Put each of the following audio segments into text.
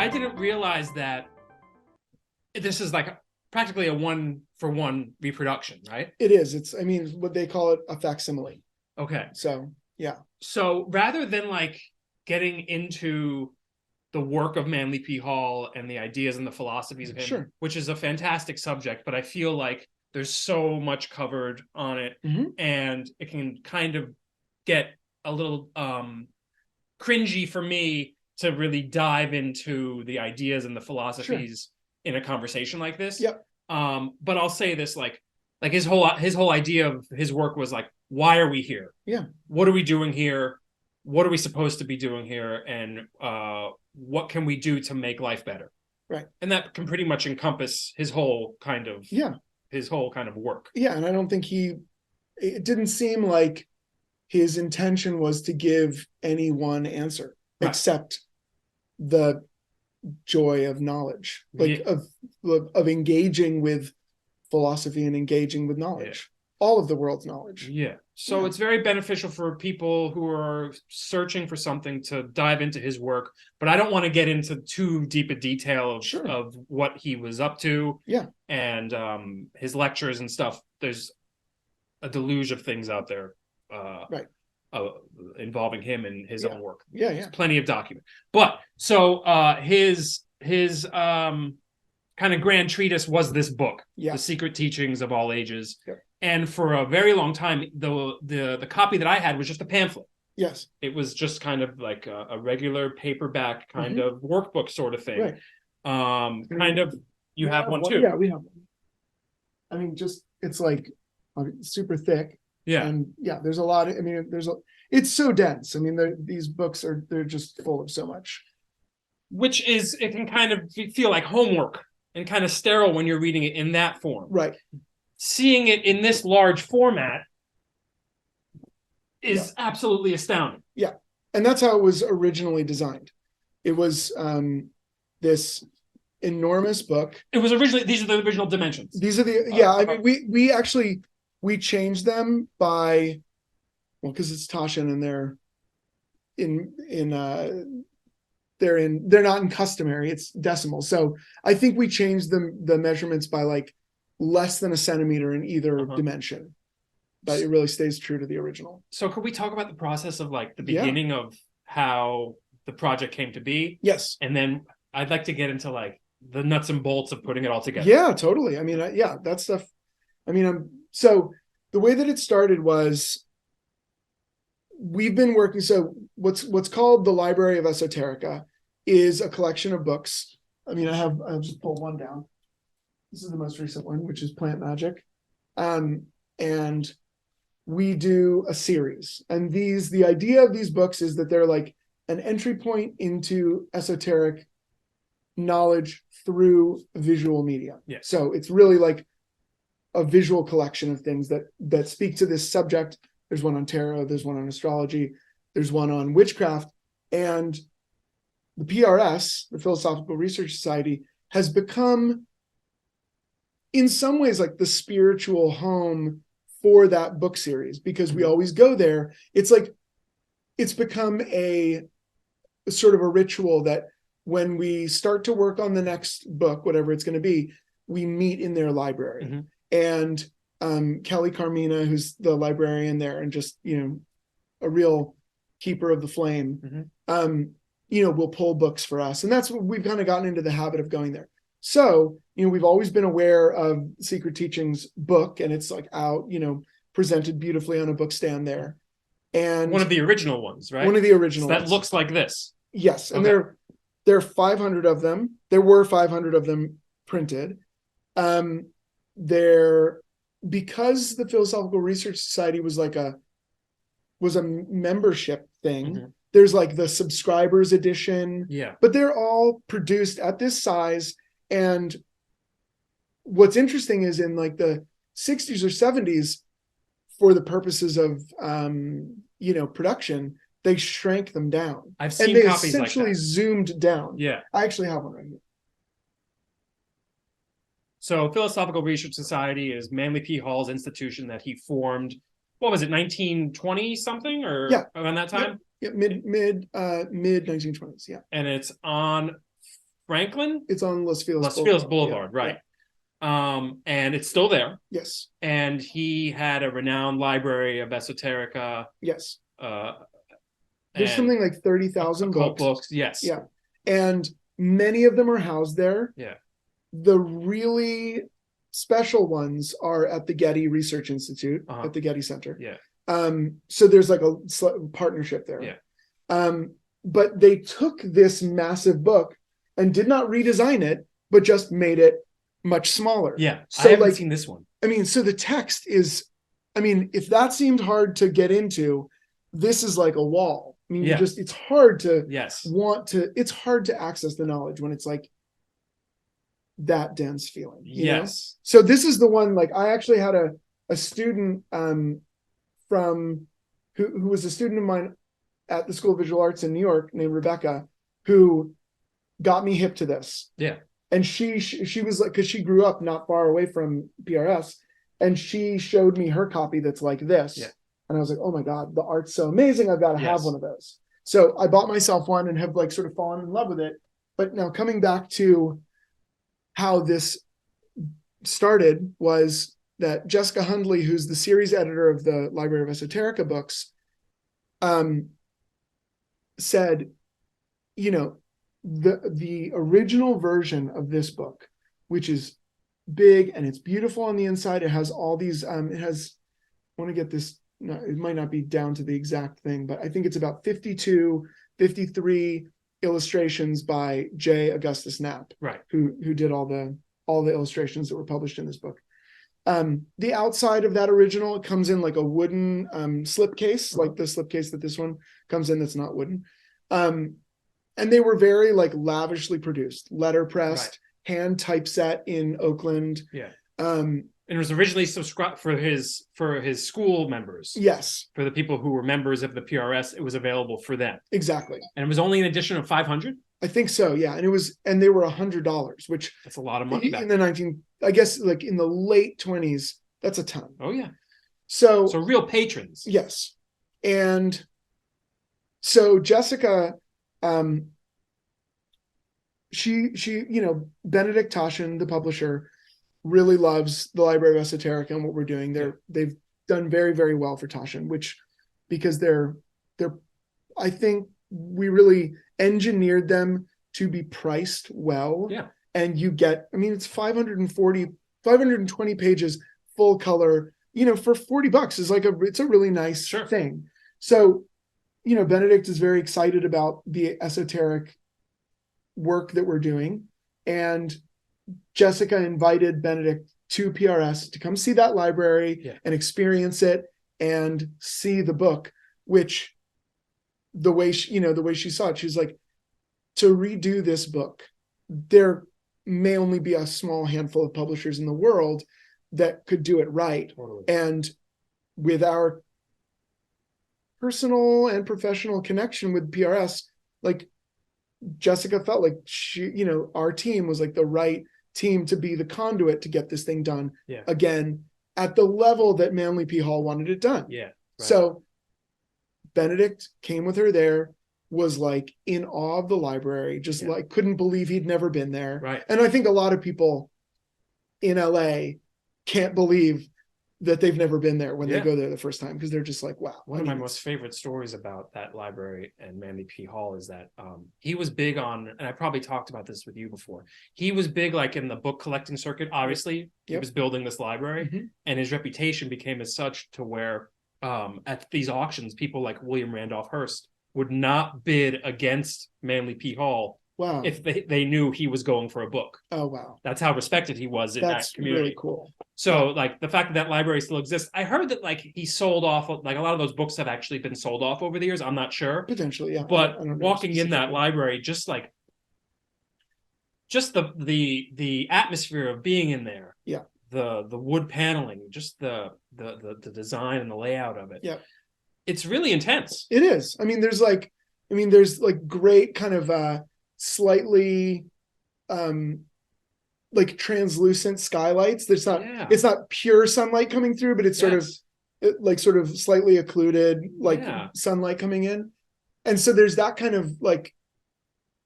I didn't realize that this is like practically a one-for-one reproduction, right? It is. It's, I mean, what they call it a facsimile. Okay. So, yeah. So rather than like getting into the work of Manly P. Hall and the ideas and the philosophies of him, Sure. which is a fantastic subject, but I feel like there's so much covered on it, and it can kind of get a little cringy for me to really dive into the ideas and the philosophies in a conversation like this. Yep. But I'll say this, like his whole idea of his work was like, why are we here? Yeah. What are we doing here? What are we supposed to be doing here? And what can we do to make life better? Right. And that can pretty much encompass his whole kind of work. Yeah. And I don't think it didn't seem like his intention was to give any one answer, except the joy of knowledge, like of engaging with philosophy and engaging with knowledge, all of the world's knowledge. Yeah. So it's very beneficial for people who are searching for something to dive into his work, but I don't want to get into too deep a detail of what he was up to. Yeah. And his lectures and stuff. There's a deluge of things out there. Involving him and his own work. There's plenty of document. But so his kind of grand treatise was this book, The Secret Teachings of All Ages. And for a very long time, the copy that I had was just a pamphlet. Yes. It was just kind of like a regular paperback kind of workbook sort of thing. Kind of, you have one too. Yeah, we have one. I mean, it's like super thick. Yeah. And there's a lot of, it's so dense. I mean, these books they're just full of so much. Which is, it can kind of feel like homework and kind of sterile when you're reading it in that form. Right. Seeing it in this large format is absolutely astounding. Yeah. And that's how it was originally designed. It was this enormous book. It was originally, these are the original dimensions. These are I mean, we changed them by, because it's Taschen and they're not in customary, it's decimal. So I think we changed the measurements by like less than a centimeter in either dimension, but it really stays true to the original. So could we talk about the process of like the beginning of how the project came to be? Yes. And then I'd like to get into like the nuts and bolts of putting it all together. Yeah, totally. I mean, that stuff. I mean, so the way that it started was we've been working. So what's called the Library of Esoterica is a collection of books. I mean, I'll just pull one down. This is the most recent one, which is Plant Magic. And we do a series. And the idea of these books is that they're like an entry point into esoteric knowledge through visual media. Yeah. So it's really like a visual collection of things that speak to this subject. There's one on tarot, there's one on astrology, there's one on witchcraft. And the PRS, the Philosophical Research Society, has become in some ways like the spiritual home for that book series, because we always go there. It's like, it's become a sort of a ritual that when we start to work on the next book, whatever it's going to be, we meet in their library. And Kelly Carmina, who's the librarian there and just, a real keeper of the flame, will pull books for us. And that's what we've kind of gotten into the habit of going there. So, we've always been aware of Secret Teachings book, and it's like out, presented beautifully on a book stand there. And one of the original ones, right? One of the original ones. That looks like this. Yes. And there are 500 of them. There were 500 of them printed. Because the Philosophical Research Society was a membership thing. There's like the subscribers edition. Yeah. But they're all produced at this size. And what's interesting is in like the 60s or 70s, for the purposes of production, they shrank them down. I've seen and they copies essentially like that. Zoomed down. Yeah. I actually have one right here. So Philosophical Research Society is Manly P. Hall's institution that he formed. What was it, 1920 something, or around that time? Yeah, mid 1920s. Yeah. And it's on Franklin? It's on Los Feliz Los Boulevard. Feliz Boulevard, right. And it's still there. Yes. And he had a renowned library of esoterica. Yes. Uh, There's something like 30,000 books. Yes. Yeah. And many of them are housed there. Yeah. The really special ones are at the Getty Research Institute, at the Getty Center. Yeah. So there's like a partnership there. Yeah. But they took this massive book and did not redesign it, but just made it much smaller. Yeah. So I haven't seen this one. I mean, so the text is, I mean, if that seemed hard to get into, this is like a wall. I mean, it's hard to it's hard to access the knowledge when it's like that dense feeling. You know? So this is the one, like I actually had a student from who was a student of mine at the School of Visual Arts in New York named Rebecca, who got me hip to this. Yeah. And she was like, because she grew up not far away from PRS, and she showed me her copy that's like this. Yeah. And I was like, oh my God, the art's so amazing. I've got to have one of those. So I bought myself one and have like sort of fallen in love with it. But now coming back to how this started was that Jessica Hundley, who's the series editor of the Library of Esoterica books, said, you know, the original version of this book, which is big and it's beautiful on the inside. It has all these, I want to get this, no, it might not be down to the exact thing, but I think it's about 52, 53 illustrations by J. Augustus Knapp, right? Who did all the illustrations that were published in this book. The outside of that original, it comes in like a wooden slipcase, like the slipcase that this one comes in that's not wooden. And they were very like lavishly produced, letterpressed, hand typeset in Oakland. Yeah. And it was originally subscribed for his school members. Yes. For the people who were members of the PRS, it was available for them. Exactly. And it was only an edition of 500? I think so, yeah. And they were $100, which that's a lot of money in the I guess like in the late 20s, that's a ton. Oh yeah. So real patrons. Yes. And so Jessica, she, you know, Benedict Taschen, the publisher, really loves the Library of Esoterica and what we're doing. They've done very, very well for Taschen, because they're I think we really engineered them to be priced well. Yeah. And you get, I mean, it's 520 pages, full color, you know, for $40 is like it's a really nice thing. So, you know, Benedict is very excited about the esoteric work that we're doing. And Jessica invited Benedict to PRS to come see that library and experience it and see the book, which the way she saw it, she's like, to redo this book, there may only be a small handful of publishers in the world that could do it right. Totally. And with our personal and professional connection with PRS, like Jessica felt like our team was like the right team to be the conduit to get this thing done again at the level that Manly P. Hall wanted it done. Yeah. Right. So Benedict came with her there, was like in awe of the library, just like couldn't believe he'd never been there. Right. And I think a lot of people in LA can't believe that they've never been there when they go there the first time, because they're just like, wow. One of my most favorite stories about that library and Manly P. Hall is that he was big on, and I probably talked about this with you before, he was big like in the book collecting circuit. Obviously, he was building this library, and his reputation became as such to where at these auctions, people like William Randolph Hearst would not bid against Manly P. Hall if they knew he was going for a book. Oh, wow. That's how respected he was in that community. Really cool. So like the fact that library still exists, I heard that like he sold off, like a lot of those books have actually been sold off over the years. I'm not sure. Potentially, yeah. But walking in that library, just the atmosphere of being in there. Yeah. The wood paneling, just the design and the layout of it. Yeah. It's really intense. It is. I mean, there's great kind of slightly like translucent skylights. It's not pure sunlight coming through, but it's sort of slightly occluded, sunlight coming in. And so there's that kind of like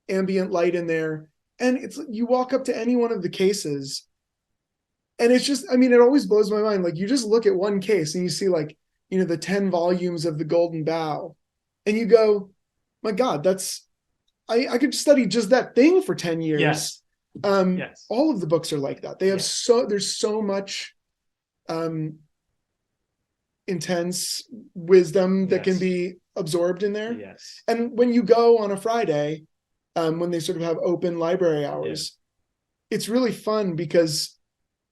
ambient light in there. And it's, you walk up to any one of the cases and it's just, I mean, it always blows my mind. Like you just look at one case and you see like, you know, the 10 volumes of the Golden Bough and you go, my God, I could study just that thing for 10 years. Yes. Yes. All of the books are like that. They have there's so much intense wisdom that can be absorbed in there. Yes. And when you go on a Friday, when they sort of have open library hours, it's really fun because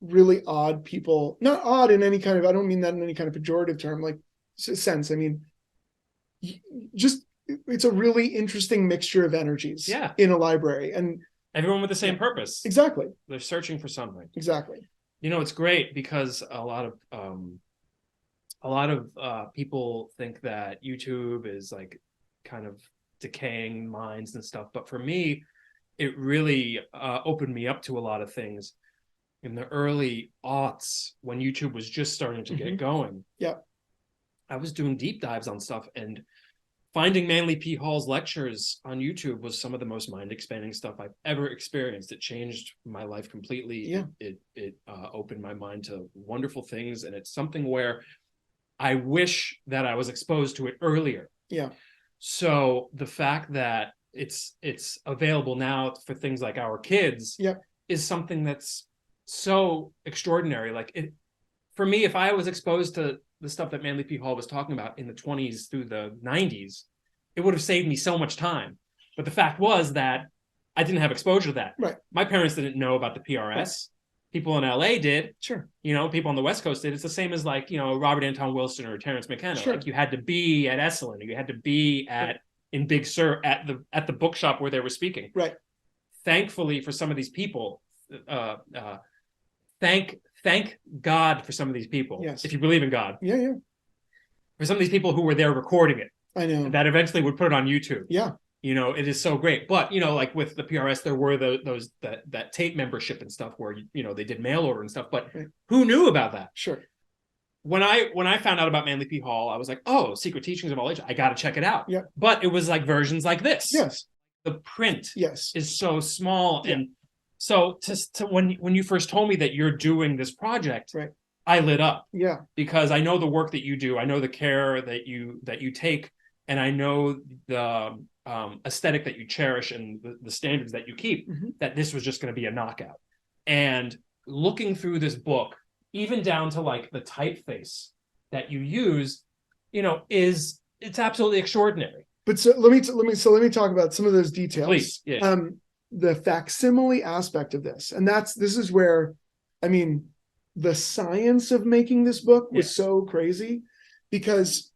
really odd people, not odd in any kind of, I don't mean that in any kind of pejorative term, like sense. I mean, just, it's a really interesting mixture of energies in a library, and everyone with the same purpose. Exactly. They're searching for something. Exactly. You know, it's great because a lot of people think that YouTube is like kind of decaying minds and stuff. But for me, it really opened me up to a lot of things in the early aughts when YouTube was just starting to get going. Yeah. I was doing deep dives on stuff, and finding Manly P. Hall's lectures on YouTube was some of the most mind-expanding stuff I've ever experienced. It changed my life completely. Yeah. It opened my mind to wonderful things, and it's something where I wish that I was exposed to it earlier. Yeah. So the fact that it's available now for things like our kids is something that's so extraordinary. Like it, for me, if I was exposed to the stuff that Manly P. Hall was talking about in the 20s through the 90s, it would have saved me so much time. But the fact was that I didn't have exposure to that. Right. My parents didn't know about the PRS. Right. People in LA did. Sure. You know, people on the West Coast did. It's the same as like, you know, Robert Anton Wilson or Terrence McKenna. Sure. Like you had to be at Esalen, or you had to be at in Big Sur at the bookshop where they were speaking. Right. Thankfully for some of these people, thank God for some of these people. Yes. If you believe in God. Yeah, yeah. For some of these people who were there recording it. I know. That eventually would put it on YouTube. Yeah. You know, it is so great. But, you know, like with the PRS, there were that tape membership and stuff where, you know, they did mail order and stuff. But who knew about that? Sure. When I found out about Manly P. Hall, I was like, oh, Secret Teachings of All Ages. I got to check it out. Yeah. But it was like versions like this. Yes. The print is so small. Yeah. And so to when you first told me that you're doing this project, I lit up. Yeah. Because I know the work that you do. I know the care that you take. And I know the aesthetic that you cherish and the standards that you keep, that this was just going to be a knockout. And looking through this book, even down to like the typeface that you use, you know, it's absolutely extraordinary. But so let me talk about some of those details. Please. Yeah. The facsimile aspect of this. And this is where, I mean, the science of making this book was so crazy, because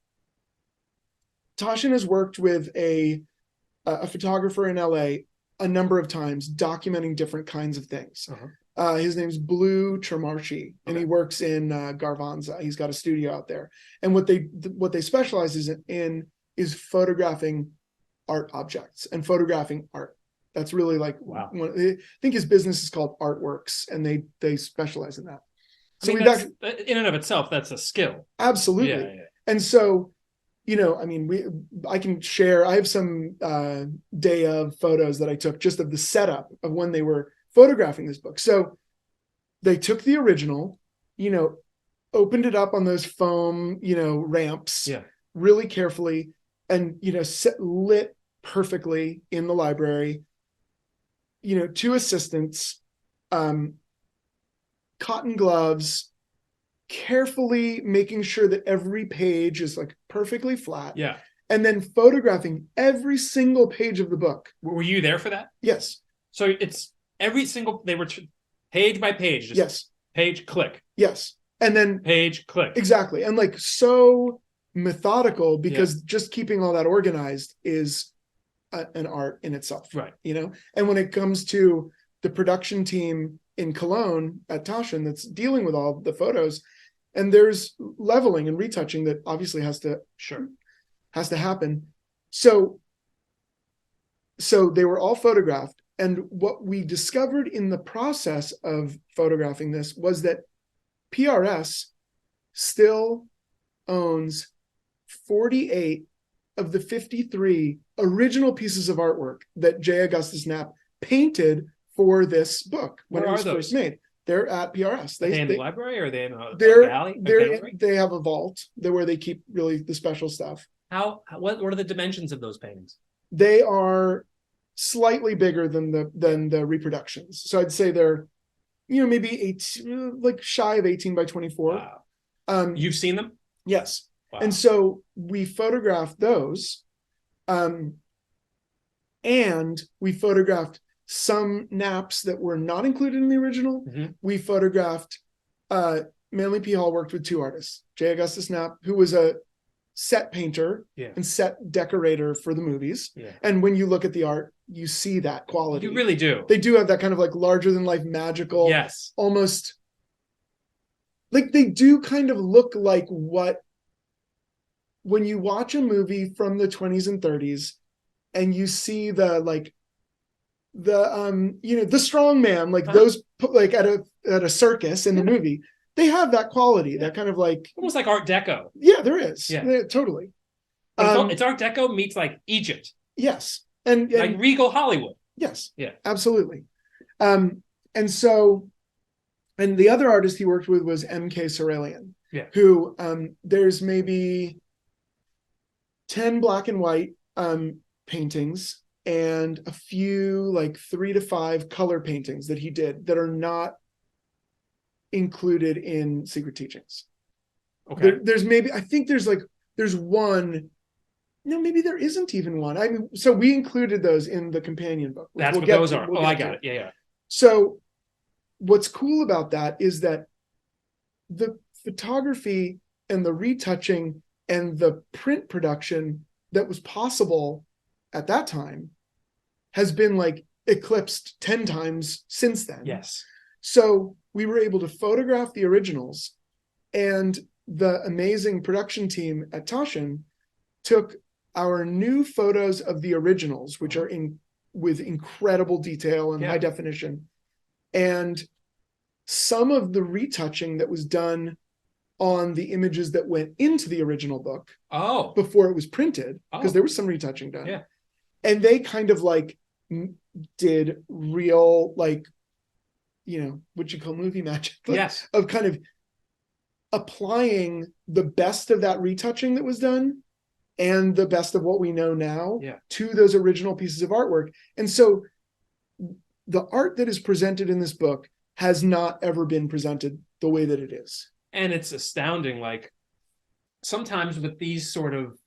Taschen has worked with a photographer in LA a number of times documenting different kinds of things. His name's Blue Tremarchi, and he works in Garvanza. He's got a studio out there. And what they specialize in is photographing art objects and photographing art. That's really like, I think his business is called Artworks, and they specialize in that. So I mean, in and of itself, that's a skill. Absolutely. Yeah. And so, you know, I mean, I can share, I have some day of photos that I took just of the setup of when they were photographing this book. So they took the original, you know, opened it up on those foam, you know, ramps really carefully, and, you know, lit perfectly in the library, you know, 2 assistants, cotton gloves, carefully making sure that every page is like perfectly flat. Yeah. And then photographing every single page of the book. Were you there for that? Yes. So it's every single, they were page by page. Just page, click. Yes. And then page, click. Exactly. And like so methodical, because just keeping all that organized is an art in itself. Right. You know, and when it comes to the production team in Cologne at Taschen that's dealing with all the photos, and there's leveling and retouching that obviously has to happen. So they were all photographed. And what we discovered in the process of photographing this was that PRS still owns 48 of the 53 original pieces of artwork that J. Augustus Knapp painted for this book when Where it was are those? first made. They're at PRS. Are they in the library, or are they in a they're gallery? they have a vault where they keep really the special stuff. What are the dimensions of those paintings? They are slightly bigger than the reproductions. So I'd say they're, maybe 18, like shy of 18 by 24. Wow. You've seen them? Yes. Wow. And so we photographed those. And we photographed some naps that were not included in the original. Mm-hmm. We photographed, Manly P. Hall worked with two artists, J. Augustus Knapp, who was a set painter and set decorator for the movies. Yeah. And when you look at the art, you see that quality. You really do. They do have that kind of like larger than life magical, yes, almost like they do kind of look like what, when you watch a movie from the 20s and 30s and you see the strong man, like those like at a circus in the movie, they have that quality, that kind of like almost like Art Deco. Yeah, there is. Yeah, totally. It's Art Deco meets like Egypt. Yes. And like regal Hollywood. Yes. Yeah. Absolutely. And so, and the other artist he worked with was M.K. Seralian. Yeah. Who there's maybe 10 black and white paintings and a few like 3 to 5 color paintings that he did that are not included in Secret Teachings. Okay. There's maybe, I think there's one. No, maybe there isn't even one. I mean, so we included those in the companion book. That's what those are. I got it. Yeah. So what's cool about that is that the photography and the retouching and the print production that was possible at that time has been like eclipsed 10 times since then. Yes. So we were able to photograph the originals, and the amazing production team at Taschen took our new photos of the originals, which are with incredible detail and high definition, and some of the retouching that was done on the images that went into the original book before it was printed, because there was some retouching done. Yeah. And they kind of like did real, like, what you call movie magic. Yes. Of kind of applying the best of that retouching that was done and the best of what we know now to those original pieces of artwork. And so the art that is presented in this book has not ever been presented the way that it is. And it's astounding. Like sometimes with these sort of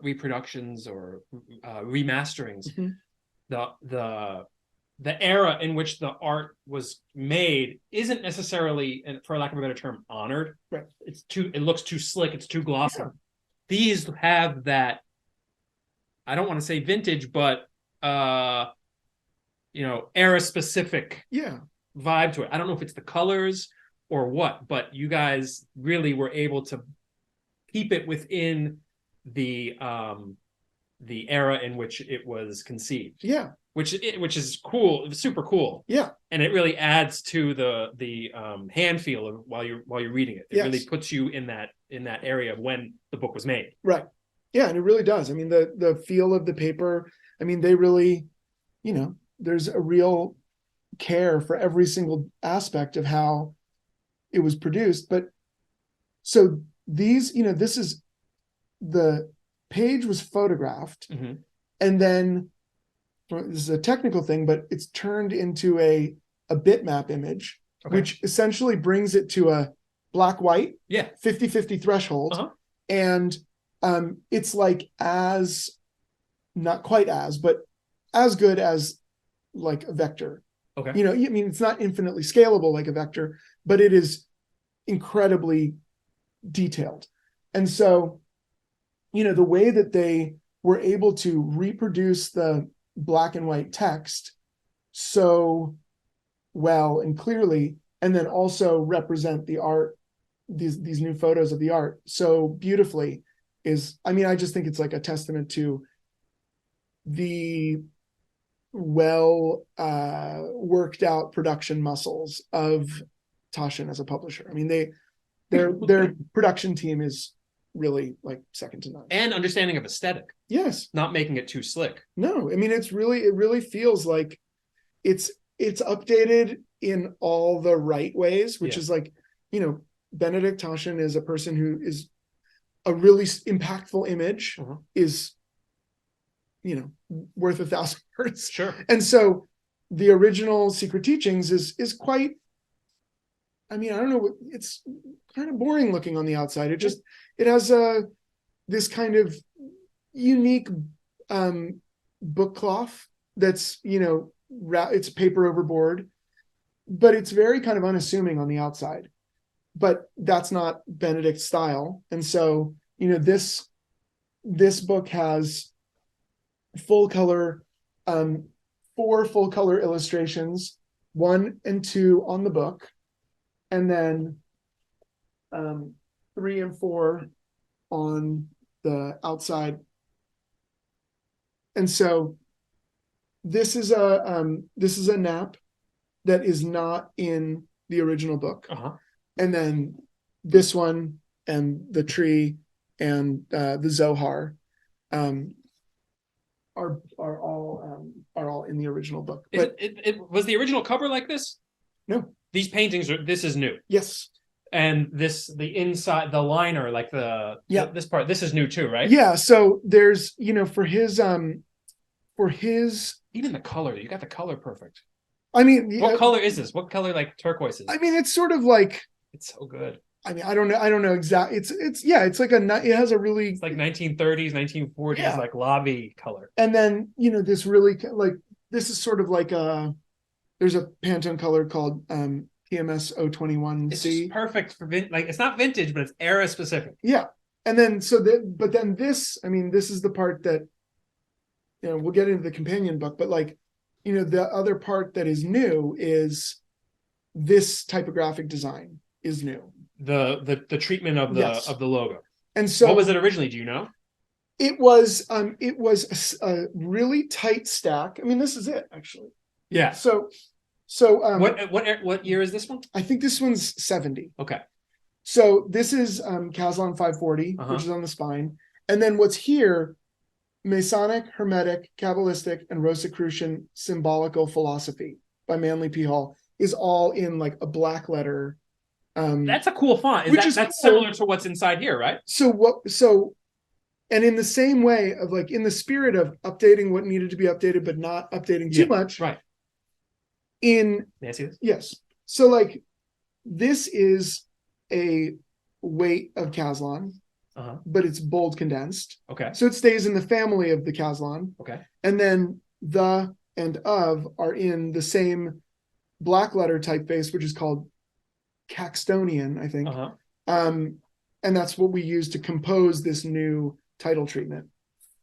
reproductions or remasterings, the era in which the art was made isn't necessarily, and for lack of a better term, honored. Right. It looks too slick. It's too glossy. Yeah. These have that, I don't want to say vintage, but era specific vibe to it. I don't know if it's the colors or what, but you guys really were able to keep it within the era in which it was conceived. Yeah. Which is cool, super cool. Yeah. And it really adds to the hand feel of while you're reading it. It really puts you in that area of when the book was made. Right. Yeah, and it really does. I mean, the feel of the paper, I mean, they really, there's a real care for every single aspect of how it was produced. But so these, this is, the page was photographed, and then this is a technical thing, but it's turned into a bitmap image, which essentially brings it to a black-white 50-50 threshold. And it's like not quite but as good as like a vector. I mean, it's not infinitely scalable like a vector, but it is incredibly detailed. And so, the way that they were able to reproduce the black and white text so well and clearly, and then also represent the art, these new photos of the art so beautifully, I just think it's like a testament to the worked out production muscles of Taschen as a publisher. I mean, their production team is really like second to none. And understanding of aesthetic. Yes. Not making it too slick. No, I mean, it really feels like it's it's updated in all the right ways, which Yeah. is like, Benedict Taschen is a person who is a really impactful image, is, worth 1,000 words. Sure. And so the original Secret Teachings is quite, I don't know, it's kind of boring looking on the outside. It has this kind of unique book cloth that's, it's paper over board, but it's very kind of unassuming on the outside. But that's not Benedict's style. And so, this book has full color, 4 full color illustrations, 1 and 2 on the book, and then 3 and 4 on the outside. And so this is a nap that is not in the original book. And then this one and the tree and the Zohar are all in the original book. But it was the original cover like this? No. These paintings this is new. Yes. And the inside, the liner, like this part, this is new too, right? Yeah. So there's, for his even the color, you got the color perfect. What color is this? What color, like turquoise is it? It's sort of like, it's so good. I don't know exactly. It's like it has a really, it's like 1930s, 1940s, like lobby color. And then, this really, like, this is sort of like there's a Pantone color called PMS 021C. It's just perfect for it's not vintage, but it's era specific. Yeah. And then, but then this is the part that, we'll get into the companion book, but like, the other part that is new is this typographic design is new. The treatment of the logo. And so what was it originally? Do you know? It was a really tight stack. this is it actually. Yeah. So what year is this one? I think this one's 70. Okay. So this is Caslon 540, which is on the spine. And then what's here, Masonic, Hermetic, Kabbalistic, and Rosicrucian Symbolical Philosophy by Manly P. Hall is all in like a black letter. That's a cool font. That's cool. Similar to what's inside here, right? And in the same way of like, in the spirit of updating what needed to be updated, but not updating too much. Right. May I see this? Yes. So like, this is a weight of Caslon, but it's bold condensed. Okay. So it stays in the family of the Caslon. Okay. And then the and of are in the same black letter typeface, which is called Caxtonian, I think. And that's what we use to compose this new title treatment.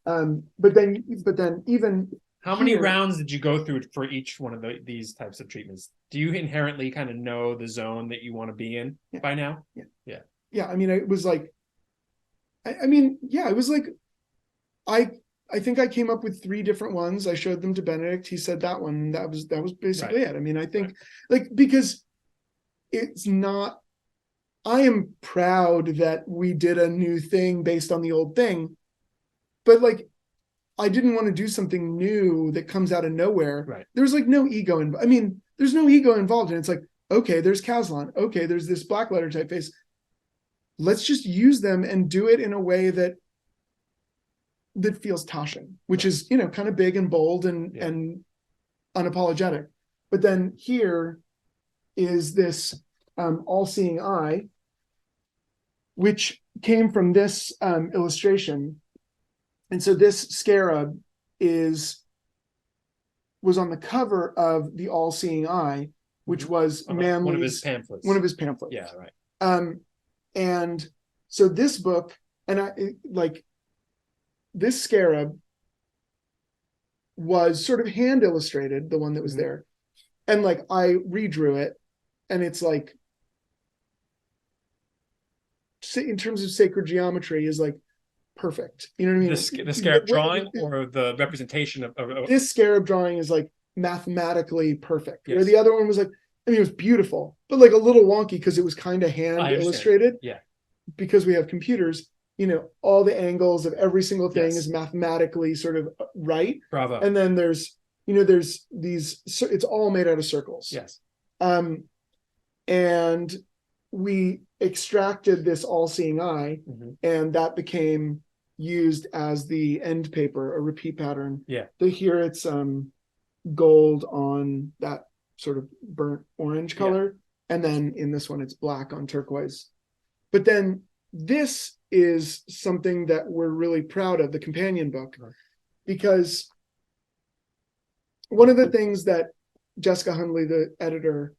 But then even how many rounds did you go through for each one of these types of treatments? Do you inherently kind of know the zone that you want to be in by now? Yeah. It was like, it was like, I think I came up with 3 different ones. I showed them to Benedict. He said that one. That was basically it. I think because it's not, I am proud that we did a new thing based on the old thing, but like, I didn't want to do something new that comes out of nowhere. Right. There's like no ego there's no ego involved. And it's like, okay, there's Caslon. Okay, there's this black letter typeface. Let's just use them and do it in a way that feels Taschen, which is, kind of big and bold and unapologetic. But then here is this all-seeing eye, which came from this illustration. And so this scarab was on the cover of the All-Seeing Eye, which was Manly's one of his pamphlets. Yeah, right. And so this book, and this scarab was sort of hand illustrated, the one that was there. And like, I redrew it, and it's like, in terms of sacred geometry, is like perfect. You know what I mean? The scarab drawing or the representation of this scarab drawing is like mathematically perfect. Yes. Where the other one was like, it was beautiful, but like a little wonky because it was kind of hand illustrated. Yeah. Because we have computers, all the angles of every single thing is mathematically sort of right. Bravo. And then there's, there's these, it's all made out of circles. Yes. And we extracted this all-seeing eye, and that became used as the end paper, a repeat pattern. Yeah. Here it's gold on that sort of burnt orange color. And then in this one, it's black on turquoise. But then this is something that we're really proud of, the companion book, because one of the things that Jessica Hundley, the editor,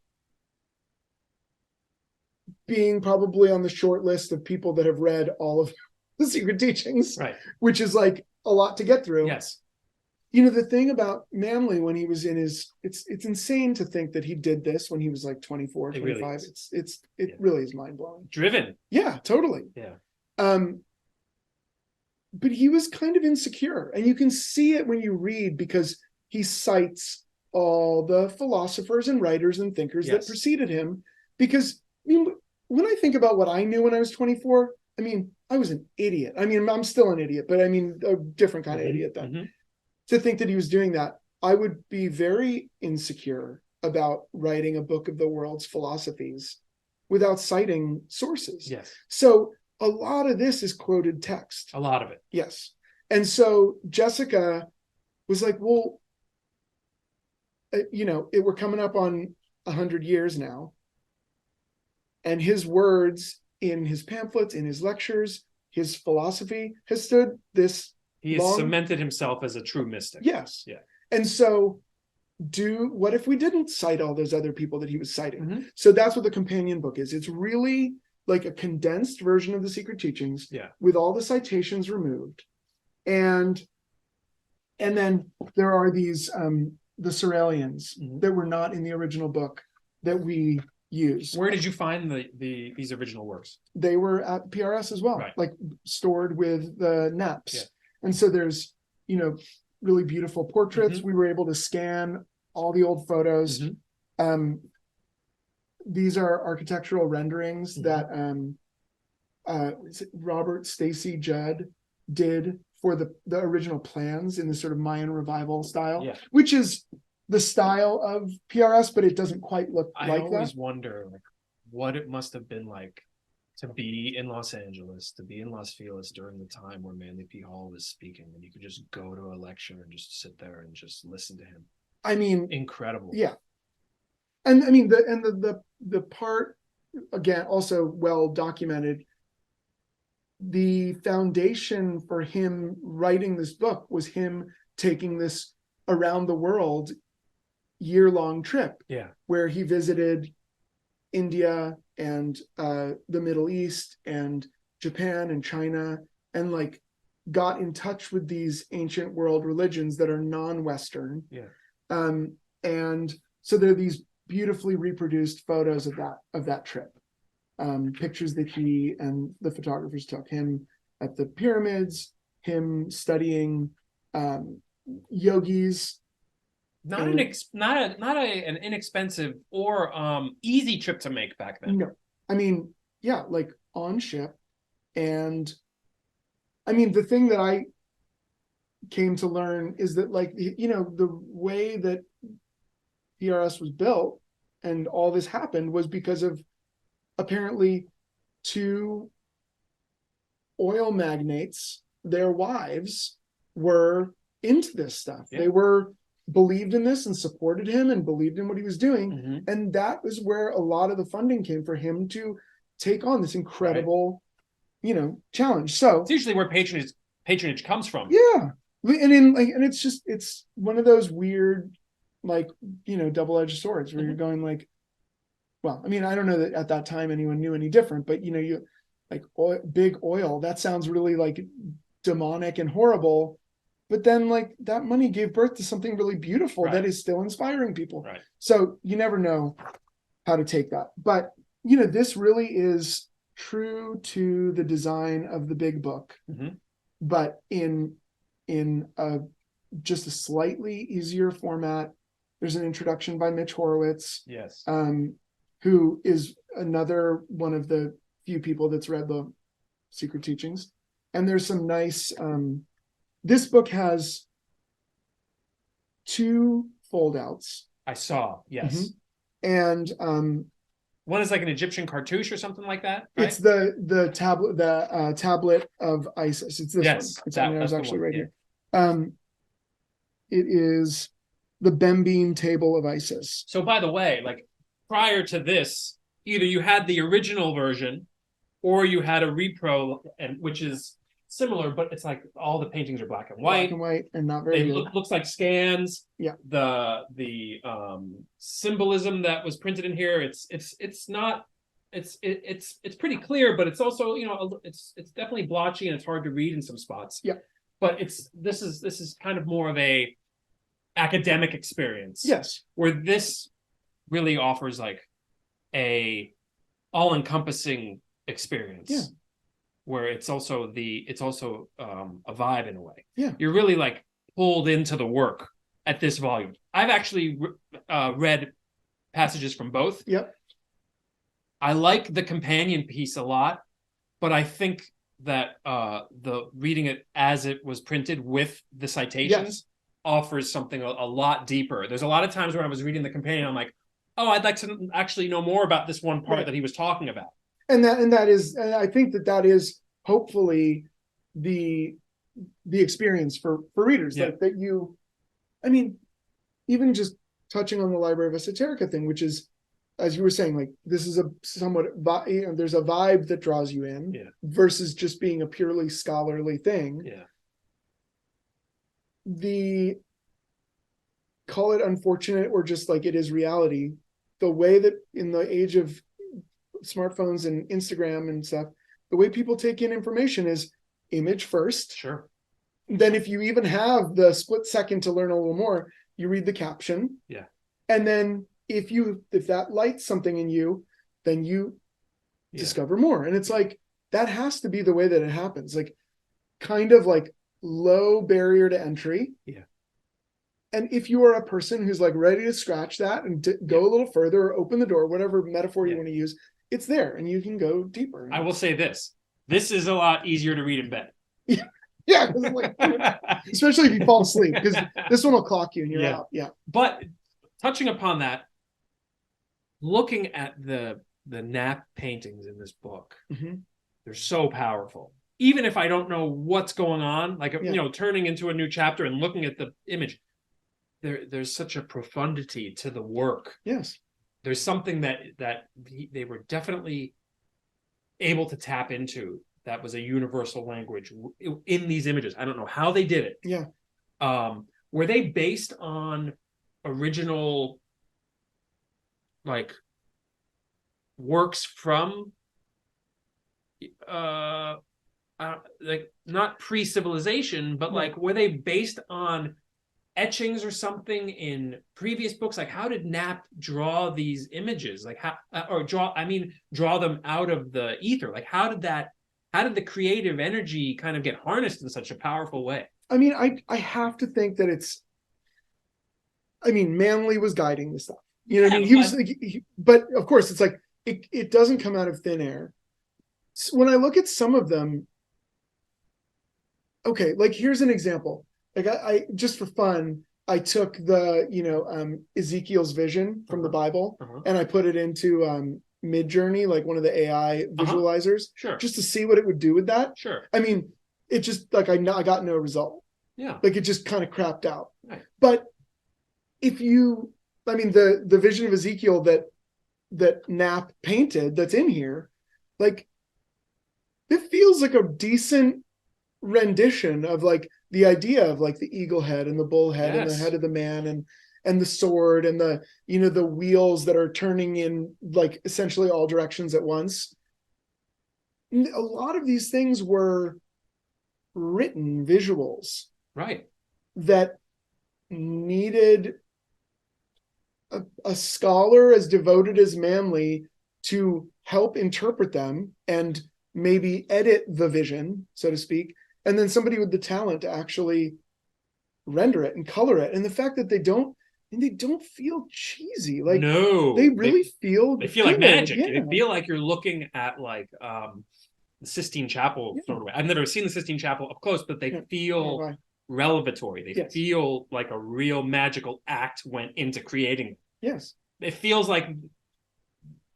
being probably on the short list of people that have read all of the Secret Teachings, right, which is like a lot to get through. Yes. The thing about Manley when he was in his, it's insane to think that he did this when he was like 24, 25. Really it really is mind blowing. Driven. Yeah, totally. Yeah. But he was kind of insecure, and you can see it when you read, because he cites all the philosophers and writers and thinkers that preceded him. Because when I think about what I knew when I was 24, I was an idiot. I'm still an idiot, but a different kind of idiot then. To think that he was doing that, I would be very insecure about writing a book of the world's philosophies without citing sources. Yes. So a lot of this is quoted text. A lot of it. Yes. And so Jessica was like, well, we're coming up on 100 years now. And his words in his pamphlets, in his lectures, his philosophy has stood this. He has cemented himself as a true mystic. Yes. Yeah. And so what if we didn't cite all those other people that he was citing? So that's what the companion book is. It's really like a condensed version of the Secret Teachings, with all the citations removed. And then there are these, the Suralians that were not in the original book that we use. Where did you find these original works? They were at PRS as well, like stored with the NAPs. Yeah. And so there's, really beautiful portraits. We were able to scan all the old photos. These are architectural renderings that Robert Stacy Judd did for the original plans in the sort of Mayan revival style, which is the style of PRS, but it doesn't quite look like that. I always wonder what it must have been like to be in Los Angeles, to be in Los Feliz during the time where Manly P. Hall was speaking, and you could just go to a lecture and just sit there and just listen to him. Incredible. Yeah. And the part, again, also well documented, the foundation for him writing this book was him taking this around the world year-long trip, where he visited India and the Middle East and Japan and China, and got in touch with these ancient world religions that are non-Western. And so there are these beautifully reproduced photos of that trip, pictures that he and the photographers took, him at the pyramids, him studying yogis. Not an inexpensive or easy trip to make back then. No, on ship. And the thing that I came to learn is that the way that PRS was built and all this happened was because of apparently two oil magnates, their wives were into this stuff. They believed in this and supported him and believed in what he was doing. And that was where a lot of the funding came for him to take on this incredible, challenge. So it's usually where patronage comes from. Yeah. And it's one of those weird, double-edged swords where you're going I don't know that at that time anyone knew any different, but you big oil, that sounds really demonic and horrible. But then that money gave birth to something really beautiful that is still inspiring people. Right. So you never know how to take that. But, this really is true to the design of the big book, but in just a slightly easier format. There's an introduction by Mitch Horowitz, who is another one of the few people that's read the Secret Teachings. And there's some nice... this book has 2 foldouts. I saw, yes. And one is like an Egyptian cartouche or something like that, right? it's the tablet of Isis. It's this one. It's, I was actually right here. It is the Bembeen table of Isis. So by the way, like prior to this, either you had the original version or you had a repro, and which is similar, but it's like all the paintings are black and white. And not very good. Looks like scans. Yeah. The symbolism that was printed in here, it's pretty clear, but it's also, you know, it's definitely blotchy and it's hard to read in some spots. Yeah. But this is kind of more of a academic experience. Yes. Where this really offers like a all-encompassing experience. Yeah. Where it's also a vibe in a way. Yeah. You're really like pulled into the work at this volume. I've actually read passages from both. Yep. I like the companion piece a lot, but I think that the reading it as it was printed with the citations offers something a lot deeper. There's a lot of times when I was reading the companion, I'm like, oh, I'd like to actually know more about this one part that he was talking about. And I think that is hopefully the experience for readers, that you, I mean, even just touching on the Library of Esoterica thing, which is, as you were saying, like this is a somewhat, you know, there's a vibe that draws you in versus just being a purely scholarly thing. Yeah. The, call it unfortunate or just like it is reality, the way that in the age of smartphones and Instagram and stuff, the way people take in information is image first. Sure. Then if you even have the split second to learn a little more, you read the caption. Yeah. And then if that lights something in you, then you discover more. And it's like, that has to be the way that it happens. Like kind of like low barrier to entry. Yeah. And if you are a person who's like ready to scratch that and go a little further or open the door, whatever metaphor you want to use, it's there and you can go deeper. I will say this is a lot easier to read in bed. Yeah, like, especially if you fall asleep, because this one will clock you and you're out. Yeah. But touching upon that, looking at the Knapp paintings in this book, they're so powerful. Even if I don't know what's going on, like you know, turning into a new chapter and looking at the image, there's such a profundity to the work. Yes. There's something that they were definitely able to tap into that was a universal language in these images. I don't know how they did it. Yeah. Were they based on original like works from like not pre-civilization, but like were they based on etchings or something in previous books? Like how did Knapp draw these images? Like how draw them out of the ether? Like how did the creative energy kind of get harnessed in such a powerful way? I mean, I have to think that it's, I mean, Manley was guiding the stuff. You know what I mean? He was like, but of course it's like it doesn't come out of thin air. So when I look at some of them, okay, like here's an example. Like I just for fun, I took the Ezekiel's vision from the Bible and I put it into Midjourney, like one of the AI visualizers, just to see what it would do with that. Sure. I mean, it just like I got no result. Yeah. Like it just kind of crapped out. Right. But the vision of Ezekiel that Knapp painted that's in here, like it feels like a decent rendition of like the idea of like the eagle head and the bull head and the head of the man and the sword and the the wheels that are turning in like essentially all directions at once. A lot of these things were written visuals, right, that needed a scholar as devoted as Manley to help interpret them and maybe edit the vision, so to speak, and then somebody with the talent to actually render it and color it. And the fact that they don't feel cheesy. Like no, they really feel like magic. Yeah. They feel like you're looking at like the Sistine Chapel sort of way. I've never seen the Sistine Chapel up close, but they feel revelatory. They Yes. feel like a real magical act went into creating them. Yes. It feels like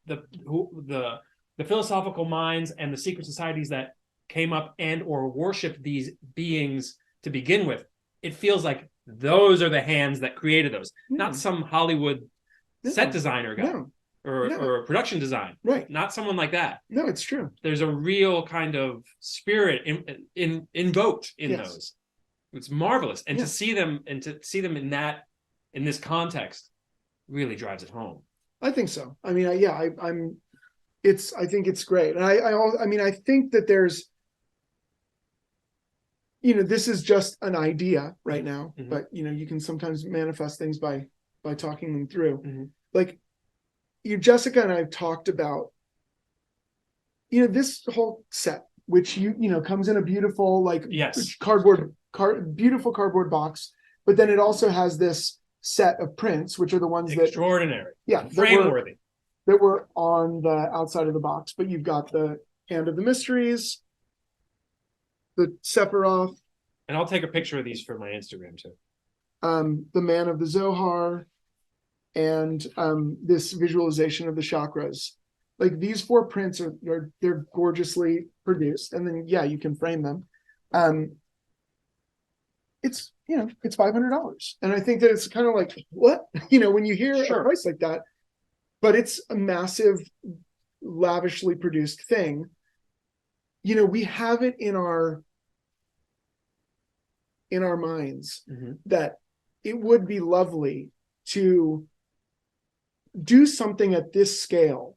the philosophical minds and the secret societies that came up and or worshiped these beings to begin with, it feels like those are the hands that created those, not some Hollywood set designer guy or production design, right? Not someone like that. No, it's true. There's a real kind of spirit invoked in those. It's marvelous, and to see them in this context really drives it home. I think so. I mean, I think it's great. And I think that there's, this is just an idea right now, but you can sometimes manifest things by talking them through. Like Jessica and I have talked about, this whole set, which comes in a beautiful, beautiful cardboard box, but then it also has this set of prints, which are the ones extraordinary, frame-worthy, that were on the outside of the box. But you've got the Hand of the Mysteries, the Sephiroth, and I'll take a picture of these for my Instagram too. The Man of the Zohar, and this visualization of the chakras. Like these 4 prints they're gorgeously produced, and then you can frame them. It's it's $500, and I think that it's kind of like, what, when you hear a price like that, but it's a massive, lavishly produced thing. We have it in our minds that it would be lovely to do something at this scale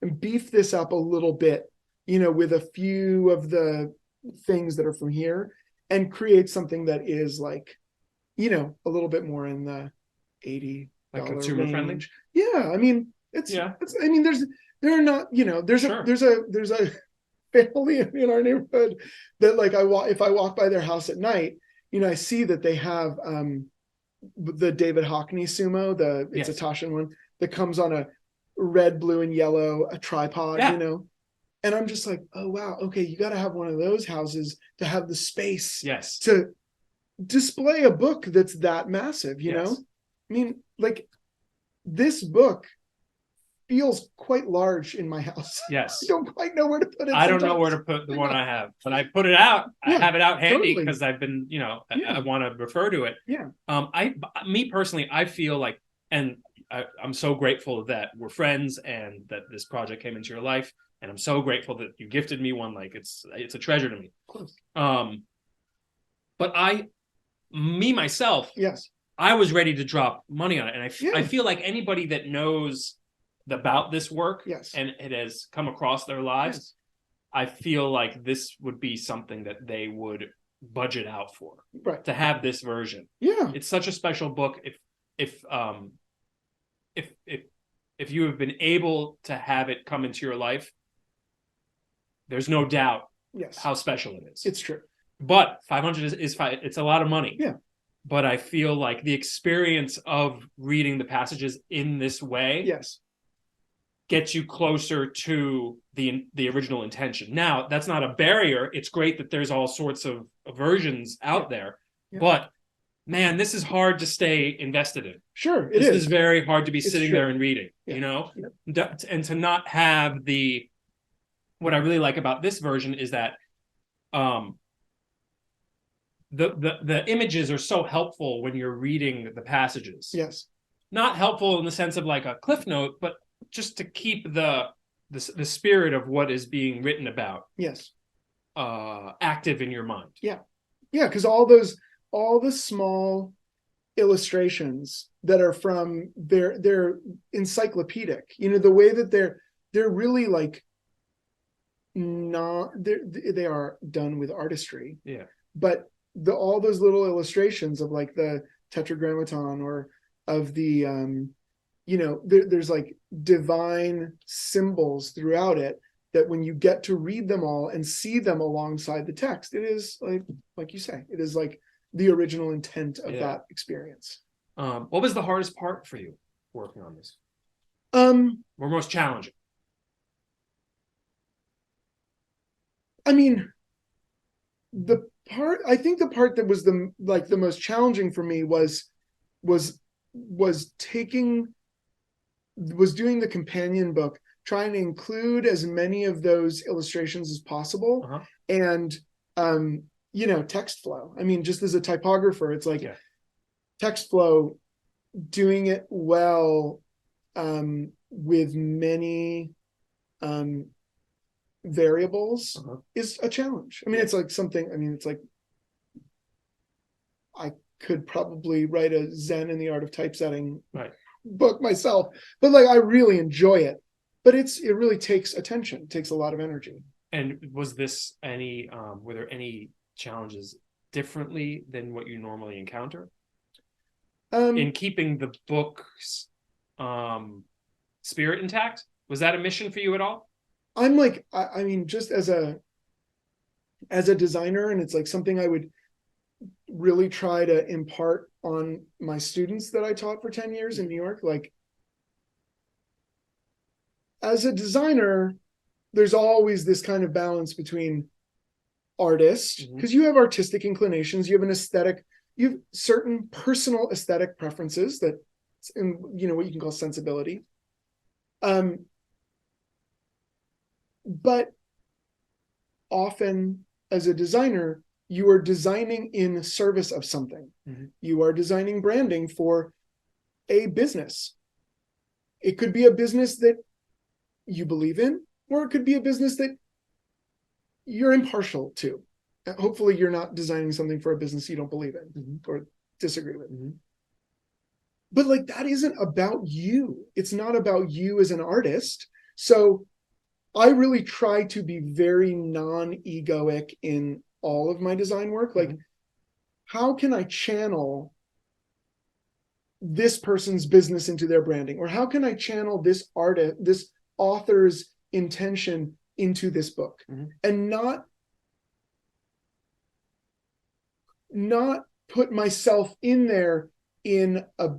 and beef this up a little bit, with a few of the things that are from here, and create something that is like, a little bit more in the $80 consumer range. friendly. Yeah, I mean, there's a family in our neighborhood that if I walk by their house at night, I see that they have the David Hockney sumo, it's a Taschen one that comes on a red, blue, and yellow, a tripod, and I'm just like, oh wow, okay, you got to have one of those houses to have the space to display a book that's that massive, know? I mean, this book feels quite large in my house. Yes. I don't quite know where to put it. I don't know where to put the one I have, but I put it out. I have it out handy because I've been, I want to refer to it. Yeah. Me personally, I feel like, and I'm so grateful that we're friends and that this project came into your life. And I'm so grateful that you gifted me one. It's a treasure to me. Of course. But myself, I was ready to drop money on it. And I feel like anybody that knows about this work and it has come across their lives, I feel like this would be something that they would budget out for, to have this version. Yeah. It's such a special book. If you have been able to have it come into your life, there's no doubt how special it is. It's true. But 500 it's a lot of money. Yeah. But I feel like the experience of reading the passages in this way gets you closer to the original intention. Now, that's not a barrier. It's great that there's all sorts of versions out there. Yeah. But man, this is hard to stay invested in. Sure, this is very hard to be sitting there and reading, and to not have what I really like about this version is that the images are so helpful when you're reading the passages. Yes. Not helpful in the sense of like a cliff note, but just to keep the spirit of what is being written about active in your mind. Yeah. Yeah, because all the small illustrations that are from they're encyclopedic. The way that they're really they are done with artistry. Yeah. But all those little illustrations of the tetragrammaton or of the there's divine symbols throughout it that when you get to read them all and see them alongside the text, it is like you say, it is the original intent of that experience. What was the hardest part for you working on this? Or most challenging? I mean, the I think the part that was the most challenging for me was doing the companion book, trying to include as many of those illustrations as possible. And text flow. I mean, just as a typographer, it's like text flow, doing it well with many variables is a challenge. I mean, it's like something, I mean, it's like I could probably write a Zen in the Art of Typesetting book myself, but like I really enjoy it. But it really takes attention. It takes a lot of energy. And was this were there any challenges differently than what you normally encounter in keeping the book's spirit intact? Was that a mission for you at all? I'm like, I mean, just as a designer, and it's like something I would really try to impart on my students that I taught for 10 years in New York. Like, as a designer, there's always this kind of balance between artist, because you have artistic inclinations, you have an aesthetic, you have certain personal aesthetic preferences that, in what you can call sensibility. But often as a designer, you are designing in service of something. You are designing branding for a business. It could be a business that you believe in, or it could be a business that you're impartial to. Hopefully you're not designing something for a business you don't believe in or disagree with. But like, that isn't about you. It's not about you as an artist. So I really try to be very non-egoic in all of my design work. Like, how can I channel this person's business into their branding? Or how can I channel this author's intention into this book? And not put myself in there in a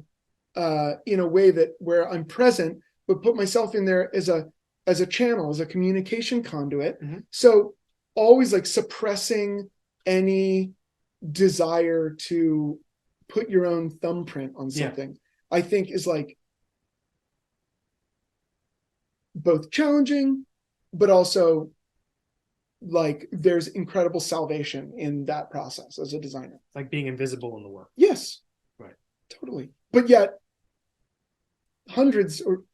way that where I'm present, but put myself in there as a channel, as a communication conduit. So always like suppressing any desire to put your own thumbprint on something, I think is like both challenging, but also like there's incredible salvation in that process as a designer. It's like being invisible in the work. Yes. Right. Totally. But yet hundreds, or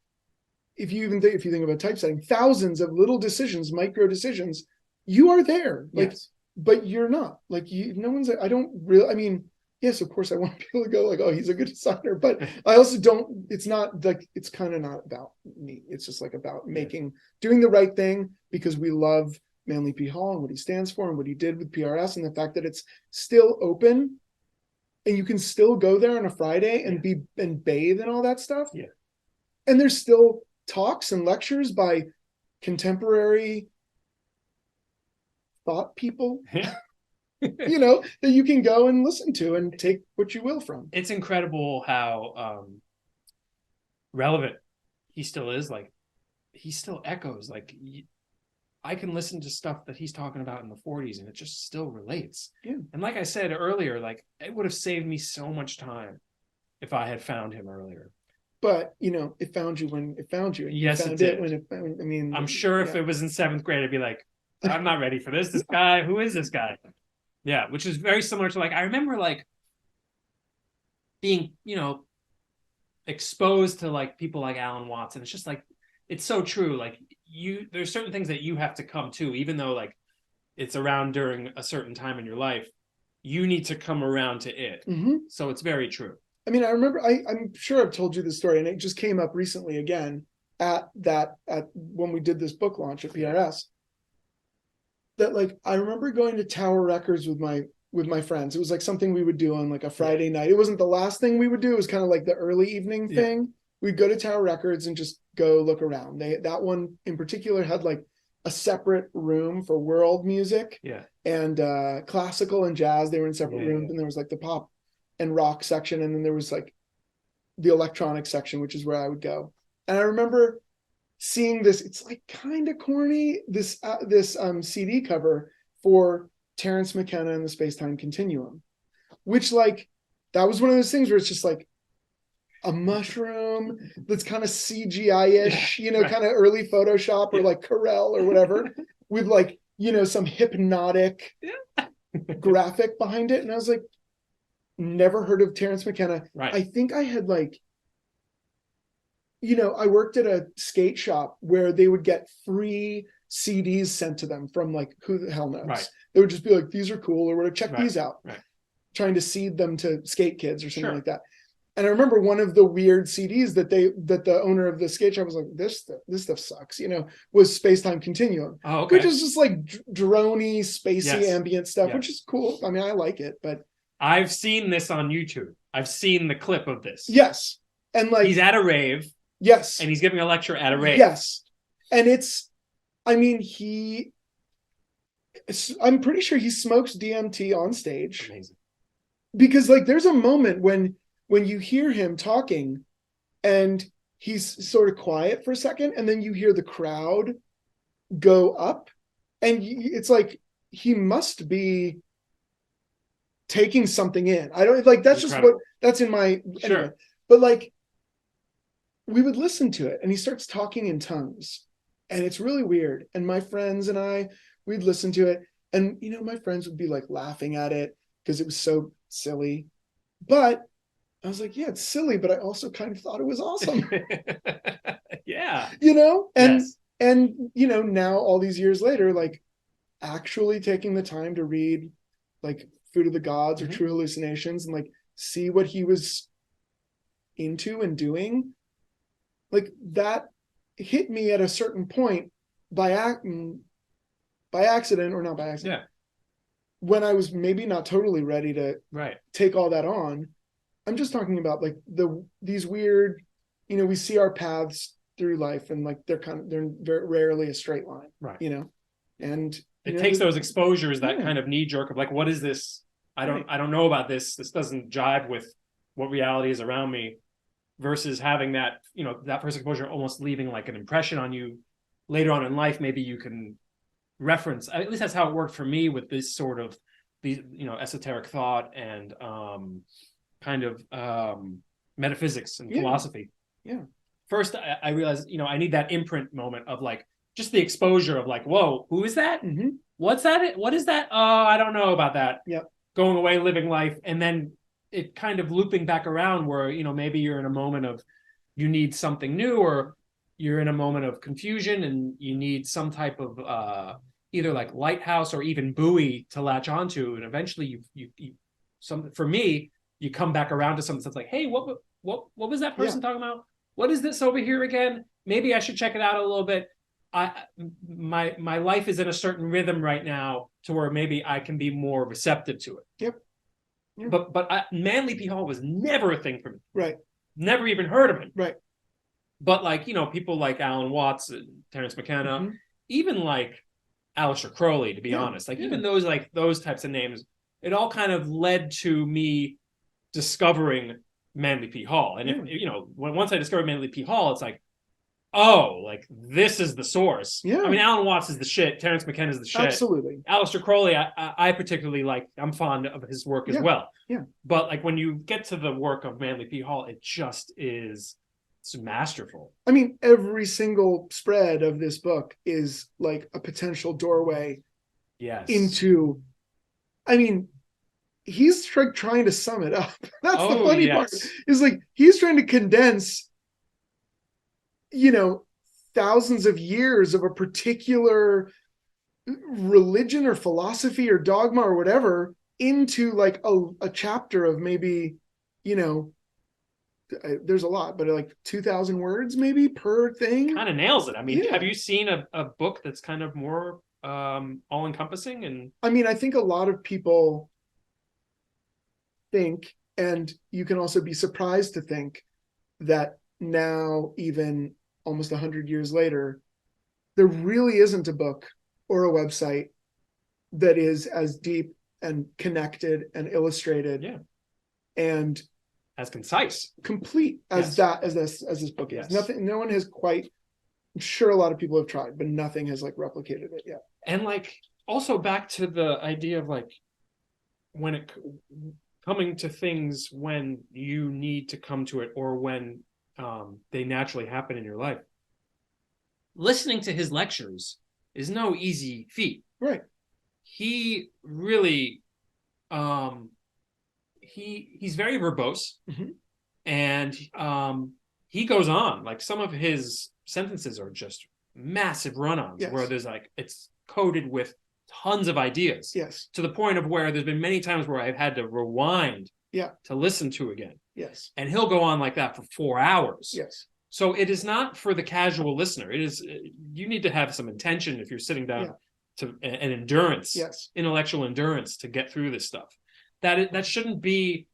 if you think about typesetting, thousands of little decisions, micro decisions, you are there. Like, but you're not. Like, no one's, I don't really, I mean, yes, of course I want people to go like, oh, he's a good designer, but I also don't, it's not like, it's kind of not about me. It's just like about doing the right thing, because we love Manly P. Hall and what he stands for and what he did with PRS, and the fact that it's still open and you can still go there on a Friday and bathe and all that stuff. And there's still talks and lectures by contemporary thought people, that you can go and listen to and take what you will from. It's incredible how relevant he still is. Like, he still echoes. Like, I can listen to stuff that he's talking about in the 40s and it just still relates. And like I said earlier, like, it would have saved me so much time if I had found him earlier. But it found you when it found you. And yes, you found it did. When it found, I mean, I'm sure if it was in 7th grade, I'd be like, I'm not ready for this. This guy, who is this guy? Yeah, which is very similar to, like, I remember like being, exposed to like people like Alan Watts, and it's just like, it's so true. Like, there's certain things that you have to come to, even though like it's around during a certain time in your life, you need to come around to it. So it's very true. I mean, I remember, I'm sure I've told you this story, and it just came up recently again at when we did this book launch at PRS, that like, I remember going to Tower Records with my friends. It was like something we would do on like a Friday night. It wasn't the last thing we would do. It was kind of like the early evening thing. We'd go to Tower Records and just go look around. That one in particular had like a separate room for world music and classical and jazz. They were in separate rooms, and there was like the pop and rock section, and then there was like the electronic section, which is where I would go. And I remember seeing this, it's like kind of corny, this CD cover for Terence McKenna and the Space-Time Continuum, which like, that was one of those things where it's just like a mushroom that's kind of CGI-ish, you know, right. kind of early Photoshop or like Corel or whatever, with like, you know, some hypnotic graphic behind it. And I was like, never heard of Terence McKenna. Right. I think I had like, you know, I worked at a skate shop where they would get free CDs sent to them from like, who the hell knows? Right. They would just be like, these are cool, or whatever, check Right. these out. Right. Trying to seed them to skate kids or something Sure. like that. And I remember one of the weird CDs that the owner of the skate shop was like, this stuff sucks, you know, was Space-Time Continuum. Oh, okay. Which is just like droney, spacey, Yes. ambient stuff, Yes. which is cool. I mean, I like it, but I've seen this on YouTube. I've seen the clip of this. yes. And like, he's at a rave. Yes. And he's giving a lecture at a rave. Yes. And it's, I mean, I'm pretty sure he smokes DMT on stage. Amazing. Because like there's a moment when you hear him talking and he's sort of quiet for a second, and then you hear the crowd go up, and it's like he must be taking something in. I don't like, that's incredible. Just what that's in my sure. Anyway. But like, we would listen to it and he starts talking in tongues and it's really weird. And my friends and I, we'd listen to it, and you know, my friends would be like laughing at it because it was so silly. But I was like, yeah, it's silly, but I also kind of thought it was awesome. Yeah. You know, and yes. and you know, now all these years later, like actually taking the time to read like Food of the Gods or True Hallucinations and like see what he was into and doing, like that hit me at a certain point by accident or not by accident. Yeah. When I was maybe not totally ready to take all that on. I'm just talking about like these weird, you know, we see our paths through life and like they're very rarely a straight line, right? You know, and it takes those exposures, that kind of knee jerk of like, what is this? I don't know about this. This doesn't jive with what reality is around me, versus having that, you know, that first exposure almost leaving like an impression on you later on in life. Maybe you can reference, at least that's how it worked for me with this sort of these, you know, esoteric thought and kind of metaphysics and philosophy. Yeah. First, I realized, you know, I need that imprint moment of like just the exposure of like, whoa, who is that? What's that? What is that? Oh, I don't know about that. Yep. Going away, living life, and then it kind of looping back around where, you know, maybe you're in a moment of you need something new, or you're in a moment of confusion and you need some type of either like lighthouse or even buoy to latch onto, and eventually you some, for me, you come back around to something that's like, hey, what was that person talking about? What is this over here again? Maybe I should check it out a little bit. My life is in a certain rhythm right now to where maybe I can be more receptive to it. Yep. But Manly P. Hall was never a thing for me. Right. Never even heard of him. Right. But like, you know, people like Alan Watts and Terence McKenna, even like Aleister Crowley, to be honest, like even those types of names, it all kind of led to me discovering Manly P. Hall. And if, you know, once I discovered Manly P. Hall, it's like, oh, like this is the source. Yeah. I mean, Alan Watts is the shit. Terence McKenna is the shit. Absolutely. Aleister Crowley, I particularly like. I'm fond of his work as well. Yeah. But like when you get to the work of Manly P. Hall, it just is, it's masterful. I mean, every single spread of this book is like a potential doorway. Yes. Into, I mean, he's trying to sum it up. That's the funny part. Is like he's trying to condense, you know, thousands of years of a particular religion or philosophy or dogma or whatever into like a chapter of maybe, you know, there's a lot, but like 2,000 words maybe per thing. Kind of nails it. I mean, have you seen a book that's kind of more all encompassing? And I mean, I think a lot of people think, and you can also be surprised to think, that now, even almost 100 years later, there really isn't a book or a website that is as deep and connected and illustrated and as concise, complete as this book is. Nothing, no one has quite, I'm sure a lot of people have tried, but nothing has like replicated it yet. And like, also back to the idea of like when it coming to things when you need to come to it, or when they naturally happen in your life. Listening to his lectures is no easy feat. Right. He really he's very verbose, and he goes on, like some of his sentences are just massive run-ons, yes. where there's like, it's coded with tons of ideas, yes, to the point of where there's been many times where I've had to rewind yeah, to listen to again. yes, And he'll go on like that for 4 hours. yes. So it is not for the casual listener. It is, you need to have some intention if you're sitting down to an endurance, yes, intellectual endurance, to get through this stuff. That shouldn't be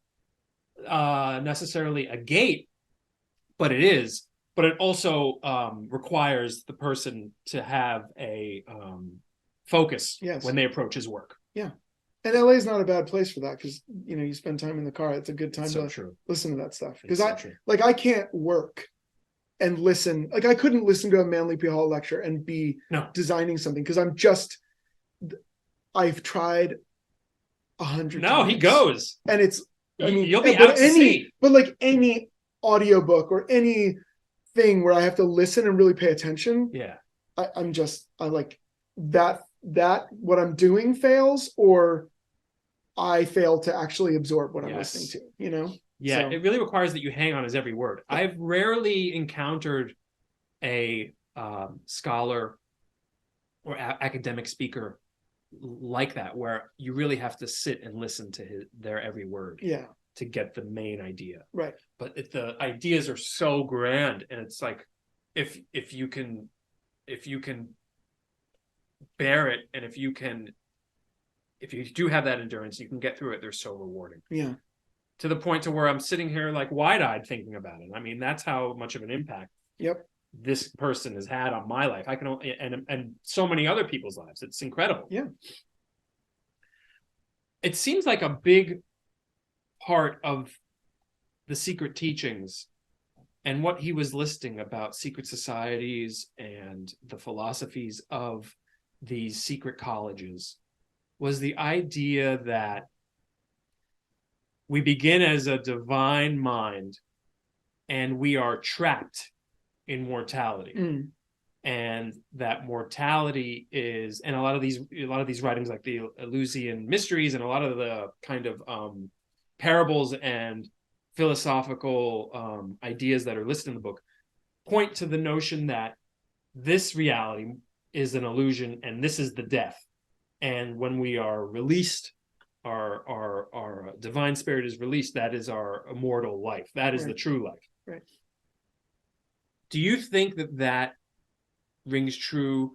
necessarily a gate, but it is. But it also requires the person to have a focus yes. when they approach his work. Yeah. And LA is not a bad place for that, because you spend time in the car. It's a good time So to true. listen to that stuff. Because So I can't work and listen. Like, I couldn't listen to a Manly P. Hall lecture and be designing something, because I've tried 100 times. No, he goes. And it's, you'll be out to sea. But like any audiobook or any thing where I have to listen and really pay attention. Yeah. I like that what I'm doing fails, or I fail to actually absorb what I'm listening to, Yeah, so. It really requires that you hang on his every word. Yeah. I've rarely encountered a scholar or academic speaker like that, where you really have to sit and listen to their every word to get the main idea. Right. But the ideas are so grand, and it's like, if you can bear it, and if you do have that endurance, you can get through it. They're so rewarding. Yeah. To the point to where I'm sitting here like wide-eyed thinking about it. I mean, that's how much of an impact this person has had on my life. I can only, and so many other people's lives. It's incredible. Yeah. It seems like a big part of the secret teachings and what he was listing about secret societies and the philosophies of these secret colleges was the idea that we begin as a divine mind, and we are trapped in mortality. And that mortality is, and a lot of these writings, like the Eleusinian Mysteries and a lot of the kind of parables and philosophical ideas that are listed in the book, point to the notion that this reality is an illusion, and this is the death. And when we are released, our divine spirit is released, that is our immortal life. That is the true life. Right. Do you think that rings true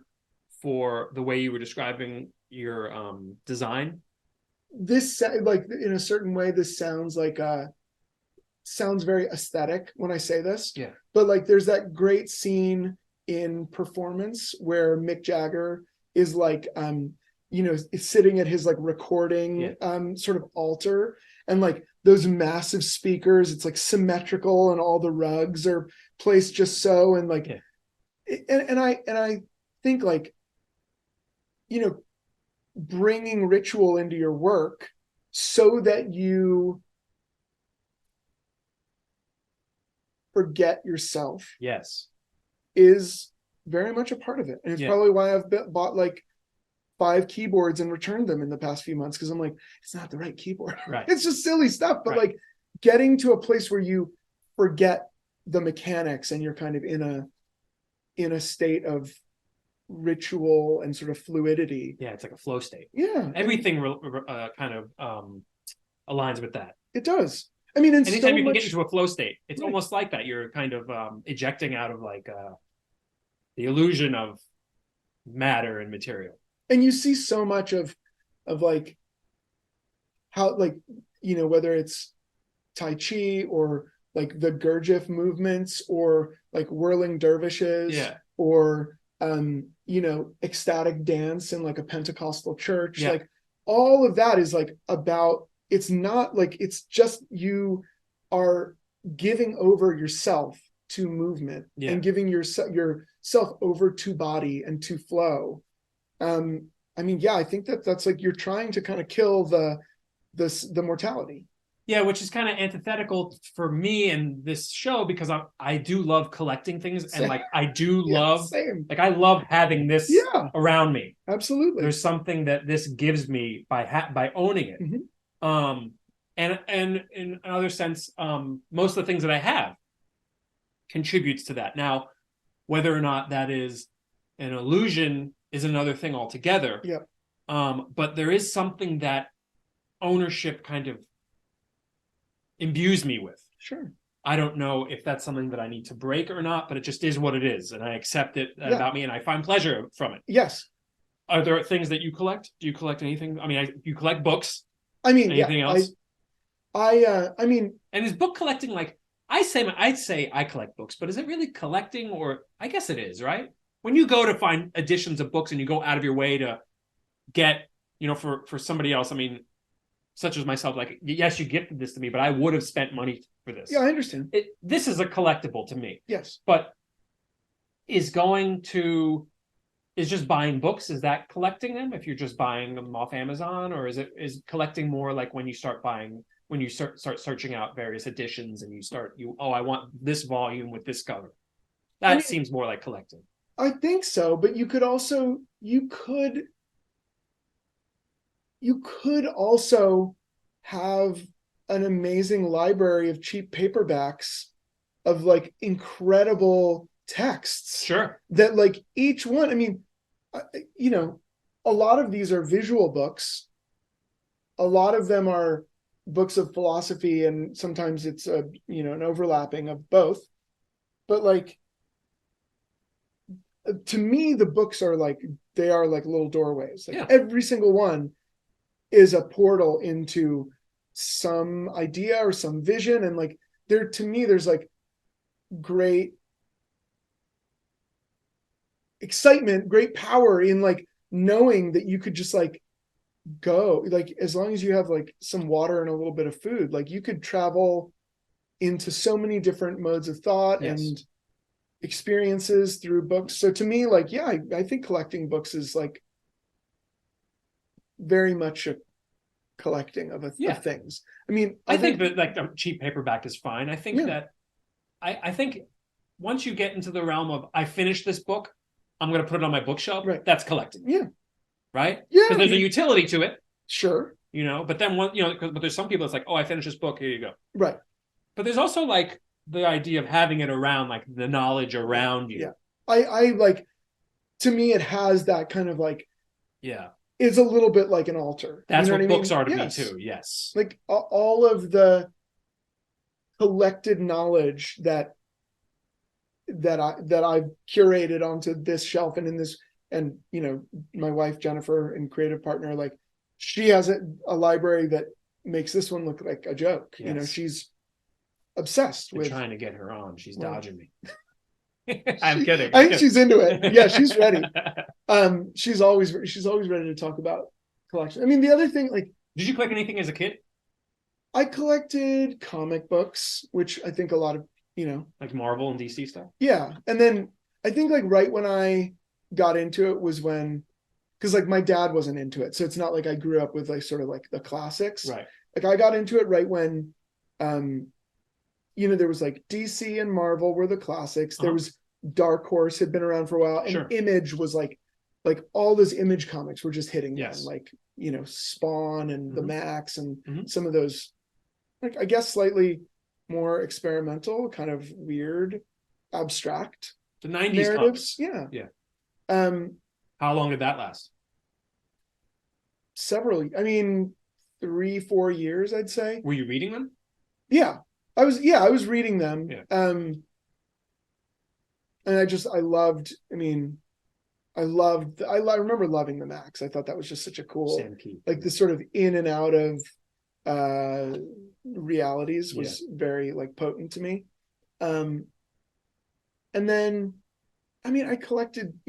for the way you were describing your design? This, like, in a certain way, this sounds like sounds very aesthetic when I say this. Yeah. But like, there's that great scene in Performance where Mick Jagger is like is sitting at his like recording sort of altar, and like those massive speakers, it's like symmetrical, and all the rugs are placed just so, and like and I think, like, bringing ritual into your work so that you forget yourself is very much a part of it. And it's probably why I've bought like 5 keyboards and returned them in the past few months, because I'm like, it's not the right keyboard. Right. It's just silly stuff. But like, getting to a place where you forget the mechanics and you're kind of in a state of ritual and sort of fluidity. Yeah, it's like a flow state. Yeah. Everything kind of aligns with that. It does. I mean, anytime you can get into a flow state, it's almost like that. You're kind of ejecting out of like the illusion of matter and material. And you see so much of like how, like, whether it's Tai Chi or like the Gurdjieff movements, or like whirling dervishes, or ecstatic dance in like a Pentecostal church. Like, all of that is like about, it's not like, it's just, you are giving over yourself to movement and giving yourself over to body and to flow. I mean, yeah, I think that's like you're trying to kind of kill the mortality. Yeah, which is kind of antithetical for me and this show, because I do love collecting things, and like I do love like I love having this around me. Absolutely. There's something that this gives me by owning it. And in another sense, most of the things that I have contributes to that. Now, whether or not that is an illusion is another thing altogether. But there is something that ownership kind of imbues me with. Sure. I don't know if that's something that I need to break or not, but it just is what it is, and I accept it about me, and I find pleasure from it. Yes. Are there things that you collect? Do you collect anything? I mean, you collect books. I mean, anything else? I mean, and is book collecting like I'd say I collect books, but is it really collecting? Or I guess it is, right? When you go to find editions of books and you go out of your way to get, for somebody else, I mean, such as myself, like, yes, you gifted this to me, but I would have spent money for this. Yeah, I understand. This is a collectible to me. Yes. But is just buying books, is that collecting them if you're just buying them off Amazon? Or is collecting more like when you start searching out various editions and I want this volume with this cover? That seems more like collecting. I think so, but you could also have an amazing library of cheap paperbacks of like incredible texts. Sure. That like each one, I mean, a lot of these are visual books. A lot of them are books of philosophy, and sometimes it's an overlapping of both. But like, to me, the books are like little doorways. Like every single one is a portal into some idea or some vision, and like to me there's like great excitement, great power in like knowing that you could just like go, like as long as you have like some water and a little bit of food, like you could travel into so many different modes of thought and experiences through books. So to me, like, I think collecting books is like very much a collecting of things. I mean, I think that like a cheap paperback is fine. I think that I think once you get into the realm of I finished this book, I'm going to put it on my bookshelf. Right. That's collecting. Yeah. Right. Yeah. Because there's a utility to it. Sure. But then but there's some people that's like, oh, I finished this book. Here you go. Right. But there's also like the idea of having it around, like the knowledge around you. Yeah. I like, to me, it has that kind of like, is a little bit like an altar. That's what books are to me too. Yes. Like all of the collected knowledge that I've curated onto this shelf and in this, and my wife Jennifer and creative partner, like she has a library that makes this one look like a joke. She's obsessed with trying to get her on. She's dodging me. I'm kidding. I think she's into it. Yeah, she's ready. She's always ready to talk about collection. I mean, the other thing, like, did you collect anything as a kid? I collected comic books, which I think a lot of, like Marvel and DC stuff. Yeah. And then I think like right when I got into it was because like my dad wasn't into it. So it's not like I grew up with like sort of like the classics. Right. Like I got into it right when, there was like DC and Marvel were the classics. There was Dark Horse had been around for a while, and Image was like all those Image comics were just hitting them, like, Spawn and the Max and some of those, like, I guess slightly more experimental, kind of weird, abstract the 90s narratives. Comics. Yeah. How long did that last? Several, I mean, 3-4 years, I'd say. Were you reading them? Yeah, I was reading them. Yeah. And I remember loving the Max. I thought that was just such a cool, like the sort of in and out of realities was very like potent to me. And then, I mean, I collected,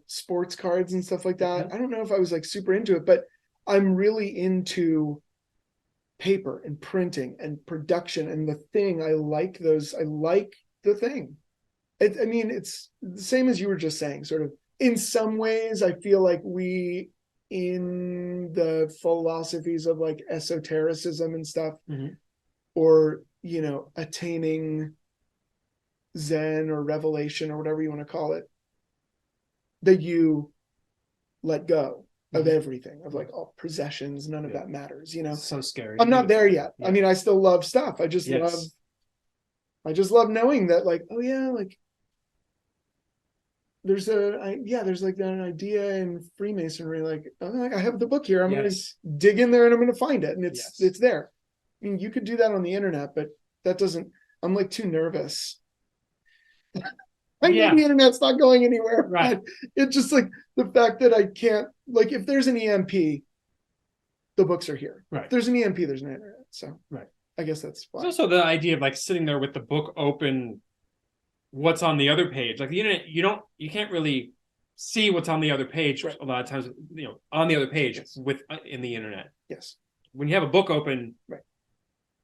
sports cards and stuff like that. I don't know if I was like super into it, but I'm really into paper and printing and production and the thing. I like the thing. I mean, it's the same as you were just saying, sort of in some ways, I feel like we in the philosophies of like esotericism and stuff, Mhm. or, attaining Zen or revelation or whatever you want to call it, that you let go of everything, of like all possessions, none of that matters, So scary. I'm not there yet. Yeah. I mean, I still love stuff. I just love knowing that, like, oh yeah, like there's like an idea in Freemasonry, like, oh, like I have the book here, I'm gonna dig in there and I'm gonna find it, and it's there. I mean, you could do that on the internet, but that doesn't, I'm like too nervous. I know the internet's not going anywhere. Right. It's just like the fact that I can't, like, if there's an EMP, the books are here. Right. If there's an EMP, there's an internet. So right. I guess that's fine. It's also the idea of like sitting there with the book open, what's on the other page. Like the internet, you can't really see what's on the other page a lot of times, on the other page in the internet. Yes. When you have a book open, right,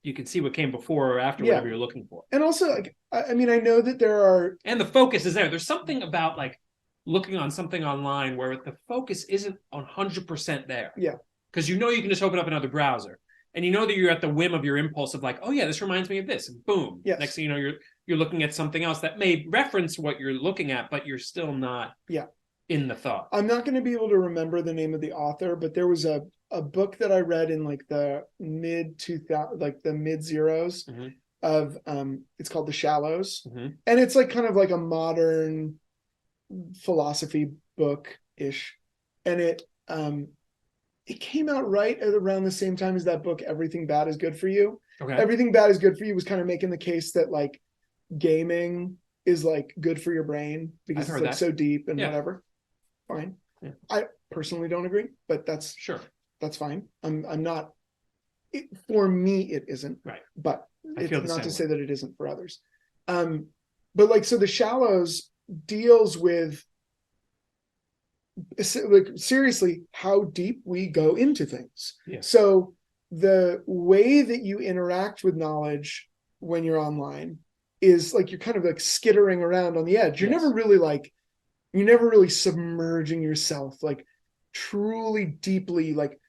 you can see what came before or after whatever you're looking for. And also, like, I mean, I know that there are, and the focus is there. There's something about like looking on something online where the focus isn't 100% there. Yeah. Because you can just open up another browser, and that you're at the whim of your impulse of like, oh yeah, this reminds me of this, and boom. Yes. Next thing you know, you're looking at something else that may reference what you're looking at, but you're still not in the thought. I'm not going to be able to remember the name of the author, but there was a book that I read in like the mid 2000, like the mid zeros of it's called The Shallows, and it's like kind of like a modern philosophy book ish, and it came out right at around the same time as that book Everything Bad is Good for You. Okay. Everything Bad is Good for You was kind of making the case that like gaming is like good for your brain because it's like so deep and whatever. Fine. Yeah. I personally don't agree, but that's fine. I'm not, for me it isn't. Right. But it's not to say that it isn't for others. But like, so The Shallows deals with like seriously how deep we go into things. Yeah. So the way that you interact with knowledge when you're online is like you're kind of like skittering around on the edge. You're never really submerging yourself, like truly deeply, like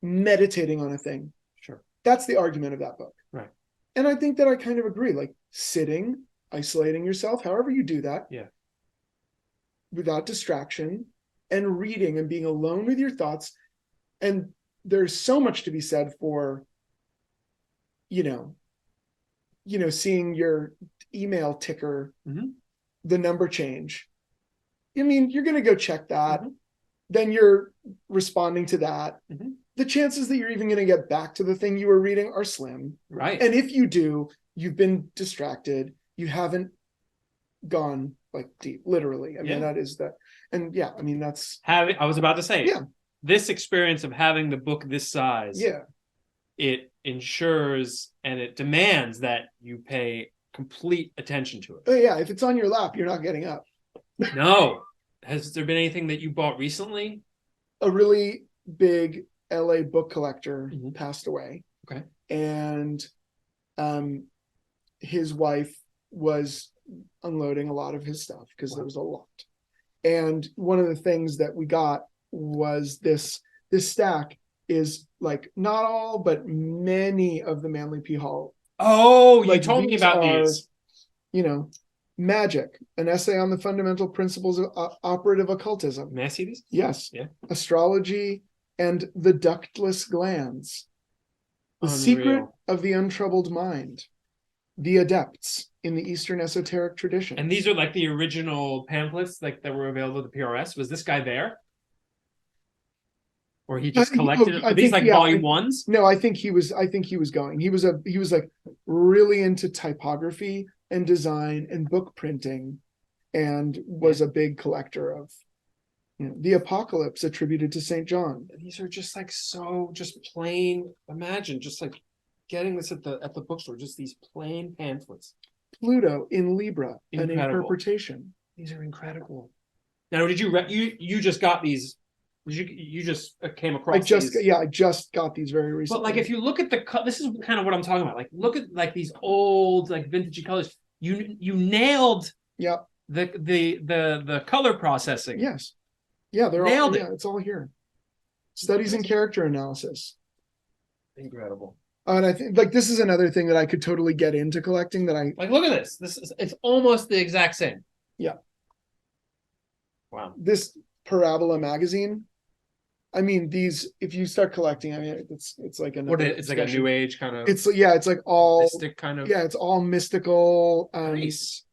meditating on a thing. Sure. That's the argument of that book. Right. And I think that I kind of agree, like sitting, isolating yourself, however you do that. Yeah. Without distraction, and reading and being alone with your thoughts. And there's so much to be said for, seeing your email ticker, the number change. I mean, you're going to go check that. Then you're responding to that. The chances that you're even going to get back to the thing you were reading are slim. Right. And if you do, you've been distracted. You haven't gone like deep, literally. I mean, that is that. And I mean, that's I was about to say, this experience of having the book this size, it ensures and it demands that you pay complete attention to it. Oh yeah, if it's on your lap, you're not getting up. No. Has there been anything that you bought recently? A really big LA book collector passed away. Okay. And his wife was unloading a lot of his stuff because there was a lot. And one of the things that we got was this stack is like not all, but many of the Manly P. Hall. Oh, you told me about these. Magic, an essay on the fundamental principles of operative occultism. May I see these? Yes. Yeah. Astrology and the ductless glands. The secret of the untroubled mind. The adepts in the Eastern esoteric tradition. And these are like the original pamphlets like that were available at the PRS. Was this guy there? Or he just collected these volume ones? No, I think he was going. He was like really into typography and design and book printing, and was a big collector of the Apocalypse attributed to St. John. These are just like so just plain. Imagine just like getting this at the bookstore, just these plain pamphlets. Pluto in Libra, an interpretation. These are incredible. Now, did you just got these? You just came across? I just got these very recently. But like, if you look at this is kind of what I'm talking about. Like, look at like these old like vintagey colors. You nailed the color processing. Yes, yeah, they're nailed all, it. It's all here. Studies in character analysis. Incredible. And I think like this is another thing that I could totally get into collecting that I Like, look at this. It's almost the exact same. Yeah. Wow. This Parabola magazine. I mean, these, if you start collecting, I mean, it's like another It's like a new age kind of. It's like all mystic kind of. Yeah, it's all mystical, Nice.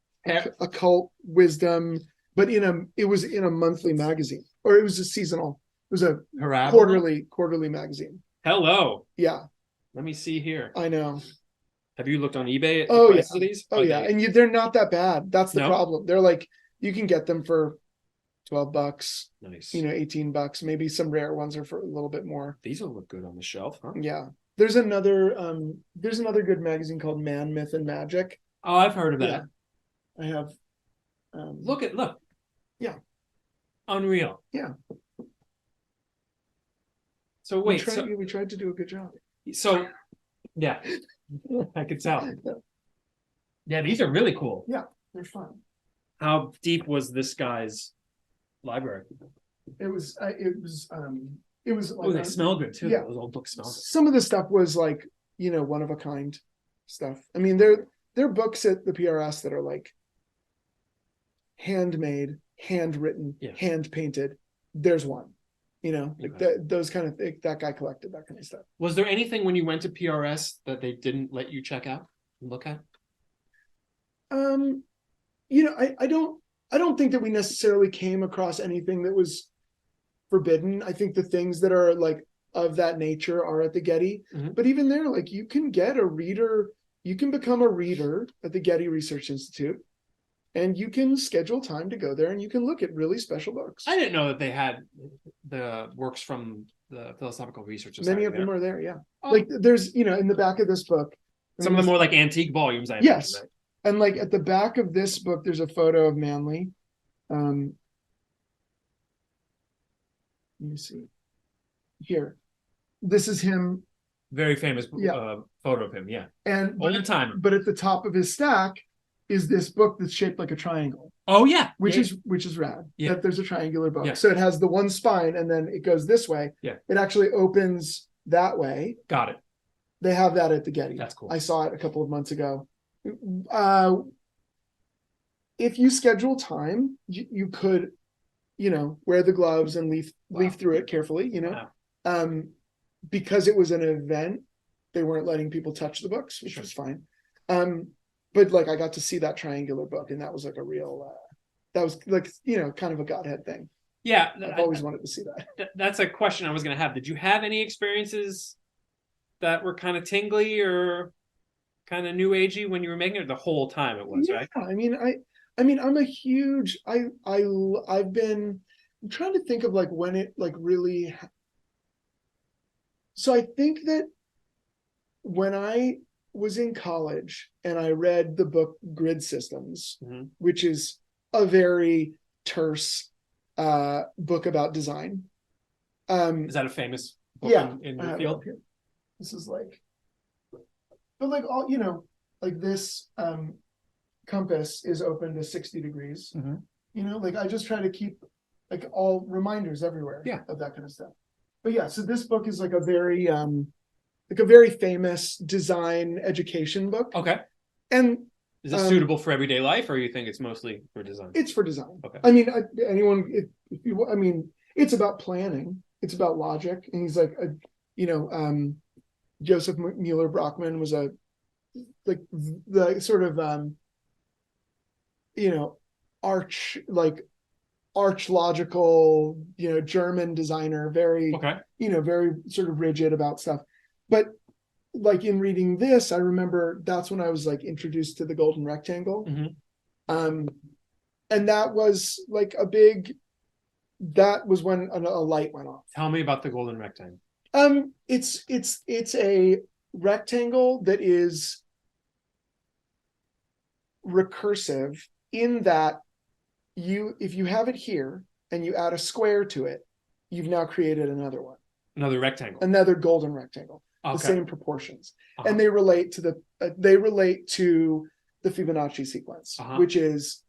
occult wisdom, but it was in a monthly magazine, or it was a seasonal. It was a Parabola? quarterly magazine. Hello. Yeah. Let me see here. I know. Have you looked on eBay at Oh, the prices of these? Oh, yeah. And they're not that bad. That's the problem. They're like, you can get them for $12. Nice. 18 bucks. Maybe some rare ones are for a little bit more. These will look good on the shelf, huh? Yeah. There's another good magazine called Man, Myth, and Magic. Oh, I've heard of that. I have. Look. Yeah. Unreal. Yeah. So wait, we tried to do a good job. So, yeah, I could tell. Yeah, these are really cool. Yeah, they're fun. How deep was this guy's library? It was. Oh, they smell good too. Yeah, those old books smell good. Some of the stuff was like one of a kind stuff. I mean, there are books at the PRS that are like handmade, handwritten, hand painted. There's one. Like those kind of things. That guy collected that kind of stuff. Was there anything when you went to PRS that they didn't let you check out and look at? I don't think that we necessarily came across anything that was forbidden. I think the things that are like of that nature are at the Getty. Mm-hmm. But even there, like you can become a reader at the Getty Research Institute. And you can schedule time to go there and you can look at really special books. I didn't know that they had the works from the Philosophical Research Society. Many of them are there, yeah. Oh. Like there's, in the back of this book. Some of them more like antique volumes, I imagine. Yes. Right? And like at the back of this book, there's a photo of Manly. Let me see. Here. This is him. Very famous photo of him, yeah. And all the time. But at the top of his stack is this book that's shaped like a triangle. Oh yeah, which is rad. Yeah, that there's a triangular book. Yeah. So it has the one spine, and then it goes this way. Yeah, it actually opens that way. Got it. They have that at the Getty. That's cool. I saw it a couple of months ago. If you schedule time, you could, wear the gloves and leaf through it carefully. Because it was an event, they weren't letting people touch the books, which was fine. But like I got to see that triangular book, and that was like a real that was like kind of a Godhead thing. Yeah, I've always wanted to see that. That's a question I was going to have. Did you have any experiences that were kind of tingly or kind of new agey when you were making it? The whole time it was, right? I mean, I'm a huge. I'm trying to think of like when it like really. So I think that when I was in college and I read the book Grid Systems, mm-hmm. which is a very terse book about design. Is that a famous book in your field? This is like, but like all, like this compass is open to 60 degrees. Mm-hmm. Like I just try to keep like all reminders everywhere of that kind of stuff. But yeah, so this book is like a very famous design education book. Okay. And is it suitable for everyday life, or you think it's mostly for design? It's for design. Okay. I mean, it's about planning. It's about logic. And he's like, Joseph Mueller Brockman was the sort of, arch logical, German designer, very, very sort of rigid about stuff. But like in reading this, I remember that's when I was like introduced to the golden rectangle. Mm-hmm. And that was like that was when a light went off. Tell me about the golden rectangle. It's a rectangle that is recursive in that if you have it here and you add a square to it, you've now created another one. Another rectangle. Another golden rectangle. Okay. The same proportions. Uh-huh. And they relate to the Fibonacci sequence, which is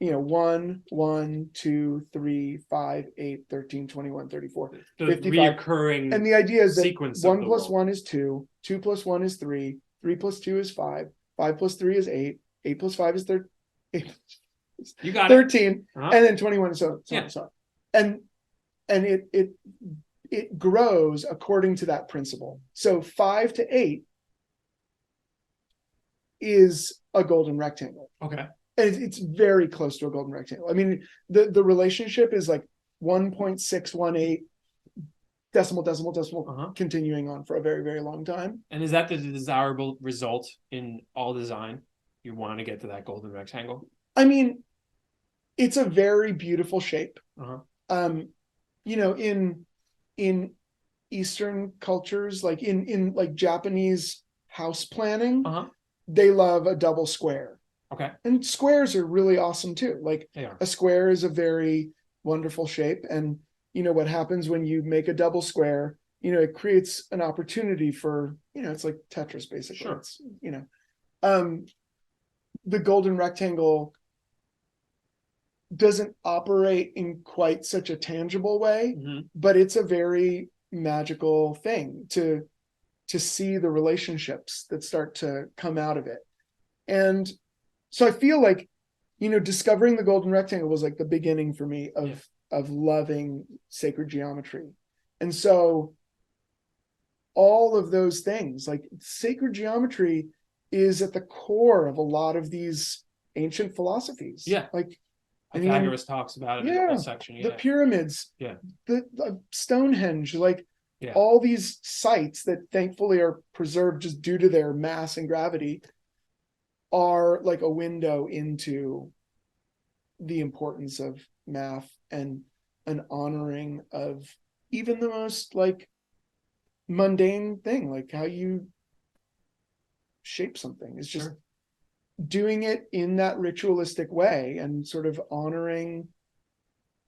1, 1, 2, 3, 5, 8, 13, 21, 34, The 55. reoccurring And the idea is that sequence 1 of the plus world. 1 is 2, 2 plus 1 is 3, 3 plus 2 is 5, 5 plus 3 is 8, 8 plus 5 is 13, You got 13, Uh-huh. and then 21 and so on. Yeah. And it grows according to that principle. So 5 to 8 is a golden rectangle. Okay. And it's very close to a golden rectangle. I mean, the relationship is like 1.618 decimal, continuing on for a very, very long time. And is that the desirable result in all design? You want to get to that golden rectangle? I mean, it's a very beautiful shape. Uh-huh. In Eastern cultures, like in like Japanese house planning, Uh-huh. they love a double square. Okay. And squares are really awesome too. Like They are. a square is a very wonderful shape. And what happens when you make a double square, it creates an opportunity for, it's like Tetris basically. Sure. It's, the golden rectangle doesn't operate in quite such a tangible way, but it's a very magical thing to see the relationships that start to come out of it. And so I feel like, discovering the golden rectangle was like the beginning for me of loving sacred geometry. And so all of those things, like sacred geometry is at the core of a lot of these ancient philosophies. Yeah. Like Pythagoras talks about it in the whole section. The pyramids, the Stonehenge, like all these sites that thankfully are preserved just due to their mass and gravity are like a window into the importance of math and an honoring of even the most like mundane thing, like how you shape something is just doing it in that ritualistic way and sort of honoring,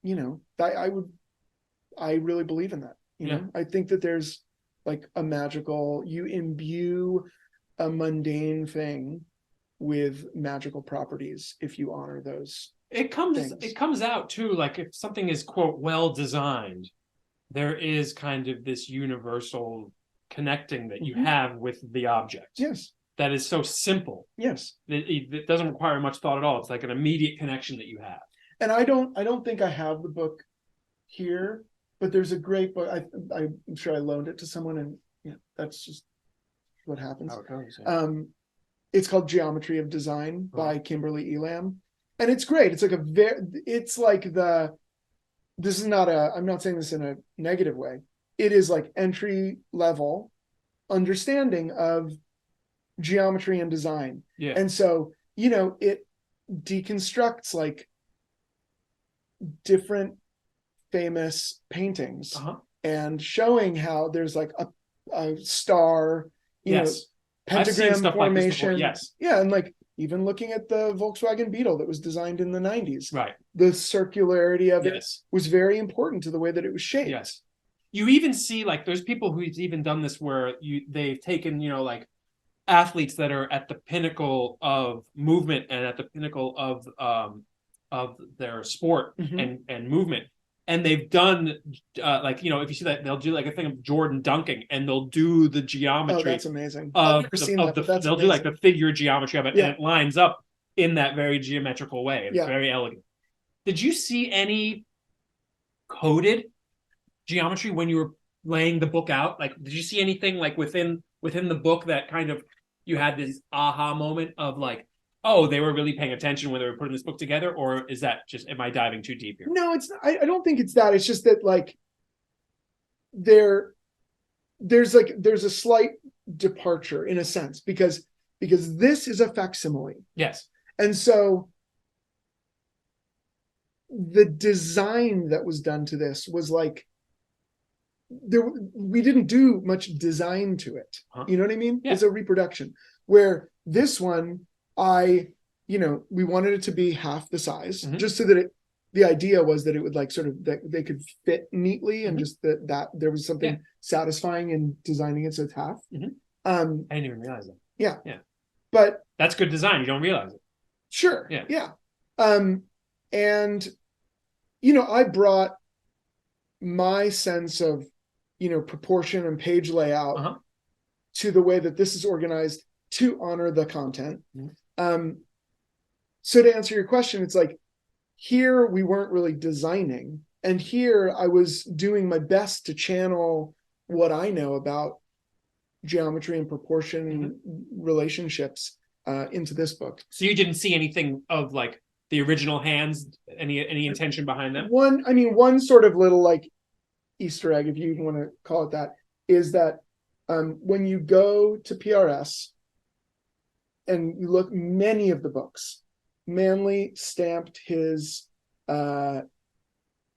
I really believe in that. I think that there's like a magical, you imbue a mundane thing with magical properties if you honor those. It comes out too, like if something is quote well designed, there is kind of this universal connecting that you have with the object. Yes. That is so simple. Yes. It doesn't require much thought at all. It's like an immediate connection that you have. And I don't think I have the book here, but there's a great book. I'm sure I loaned it to someone, and that's just what happens. How it goes, it's called Geometry of Design by Kimberly Elam. And it's great. It's like I'm not saying this in a negative way. It is like entry level understanding of geometry and design. Yeah. And so, it deconstructs like different famous paintings and showing how there's like a star, pentagram formation. Like Yeah. And like even looking at the Volkswagen Beetle that was designed in the 90s. Right. The circularity of it was very important to the way that it was shaped. Yes. You even see like there's people who've even done this where they've taken, like athletes that are at the pinnacle of movement and at the pinnacle of their sport and movement. And they've done if you see that, they'll do like a thing of Jordan dunking and they'll do the geometry. Oh, that's amazing. I've never seen that, but that's they'll amazing. do like the figure geometry of it, and it lines up in that very geometrical way. It's very elegant. Did you see any coded geometry when you were laying the book out? Like, did you see anything like within the book that kind of you had this aha moment of like, oh, they were really paying attention when they were putting this book together? Or is that just, am I diving too deep here? No, it's I don't think it's that. It's just that like there's a slight departure in a sense because this is a facsimile. Yes. And so the design that was done to this was like we didn't do much design to it. You know what I mean? Yeah. It's a reproduction. Where this one, we wanted it to be half the size, just so that the idea was that it would like sort of that they could fit neatly, and just that there was something satisfying in designing it so it's half. I didn't even realize that. Yeah. Yeah. But that's good design. You don't realize it. Sure. Yeah. Yeah. And, I brought my sense of, proportion and page layout to the way that this is organized to honor the content. So to answer your question, it's like, here we weren't really designing, and here I was doing my best to channel what I know about geometry and proportion relationships into this book. So you didn't see anything of like the original hands, any intention behind them? One sort of little like Easter egg, if you even want to call it that, is that when you go to PRS and you look, many of the books, Manley stamped his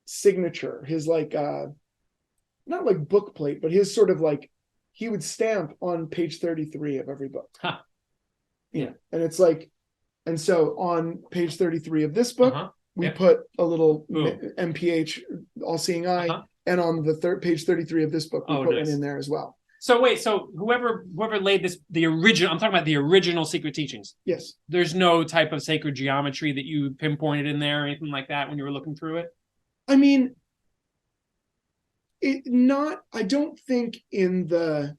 signature, his like not like book plate, but his sort of like, he would stamp on page 33 of every book. And it's like, and so on page 33 of this book, we put a little MPH, all-seeing eye, and on the page 33 of this book, we put one in there as well. So wait, so whoever laid this, the original, I'm talking about the original Secret Teachings. Yes. There's no type of sacred geometry that you pinpointed in there or anything like that when you were looking through it? I mean, I don't think in the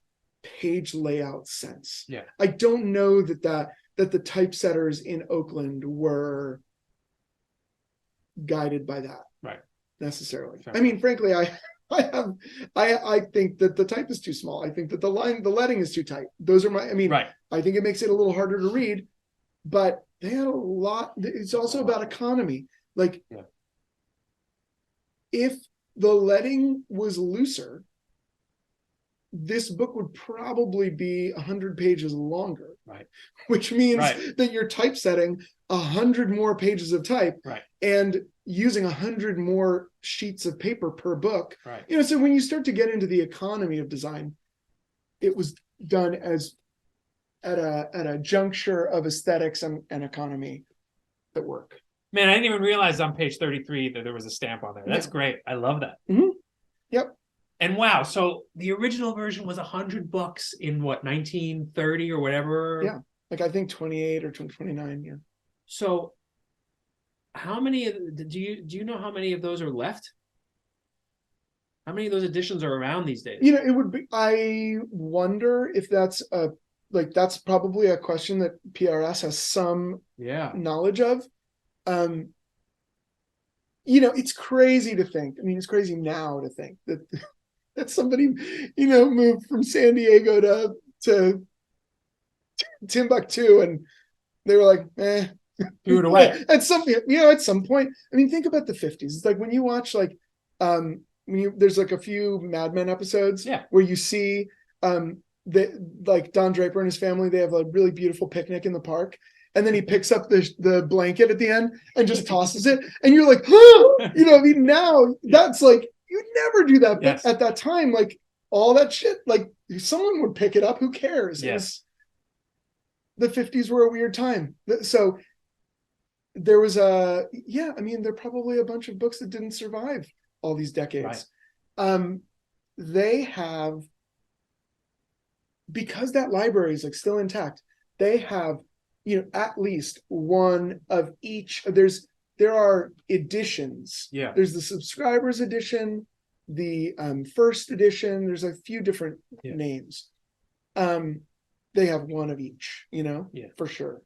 page layout sense. Yeah. I don't know that the typesetters in Oakland were guided by that. Right. Necessarily. Fair I mean, frankly, I think that the type is too small. I think that the leading is too tight. Those are right. I think it makes it a little harder to read, but they had a lot. It's also about economy. Like, if the leading was looser, this book would probably be 100 pages longer. Right. Which means that you're typesetting 100 more pages of type. Right. And using 100 more sheets of paper per book. Right. So when you start to get into the economy of design, it was done as at a juncture of aesthetics and economy that work. Man, I didn't even realize on page 33 that there was a stamp on there. That's great. I love that. Yep. And wow, so the original version was 100 bucks in what, 1930 or whatever? Yeah, like I think 28 or 29. Yeah. So, how many? Do you know how many of those are left? How many of those editions are around these days? It would be. I wonder if that's that's probably a question that PRS has some knowledge of. It's crazy to think. I mean, it's crazy now to think that somebody, moved from San Diego to Timbuktu, and they were like, threw it away. At some point. I mean, think about the 50s. It's like when you watch there's like a few Mad Men episodes where you see like Don Draper and his family, they have a really beautiful picnic in the park. And then he picks up the blanket at the end and just tosses it. And you're like, now that's like, you'd never do that. But at that time, like all that shit, like someone would pick it up. Who cares? Yes. The 50s were a weird time. So there was there are probably a bunch of books that didn't survive all these decades. Right. They have, because that library is like still intact, they have, at least one of each. There are editions. Yeah. There's the subscribers edition, the first edition. There's a few different names. They have one of each, for sure.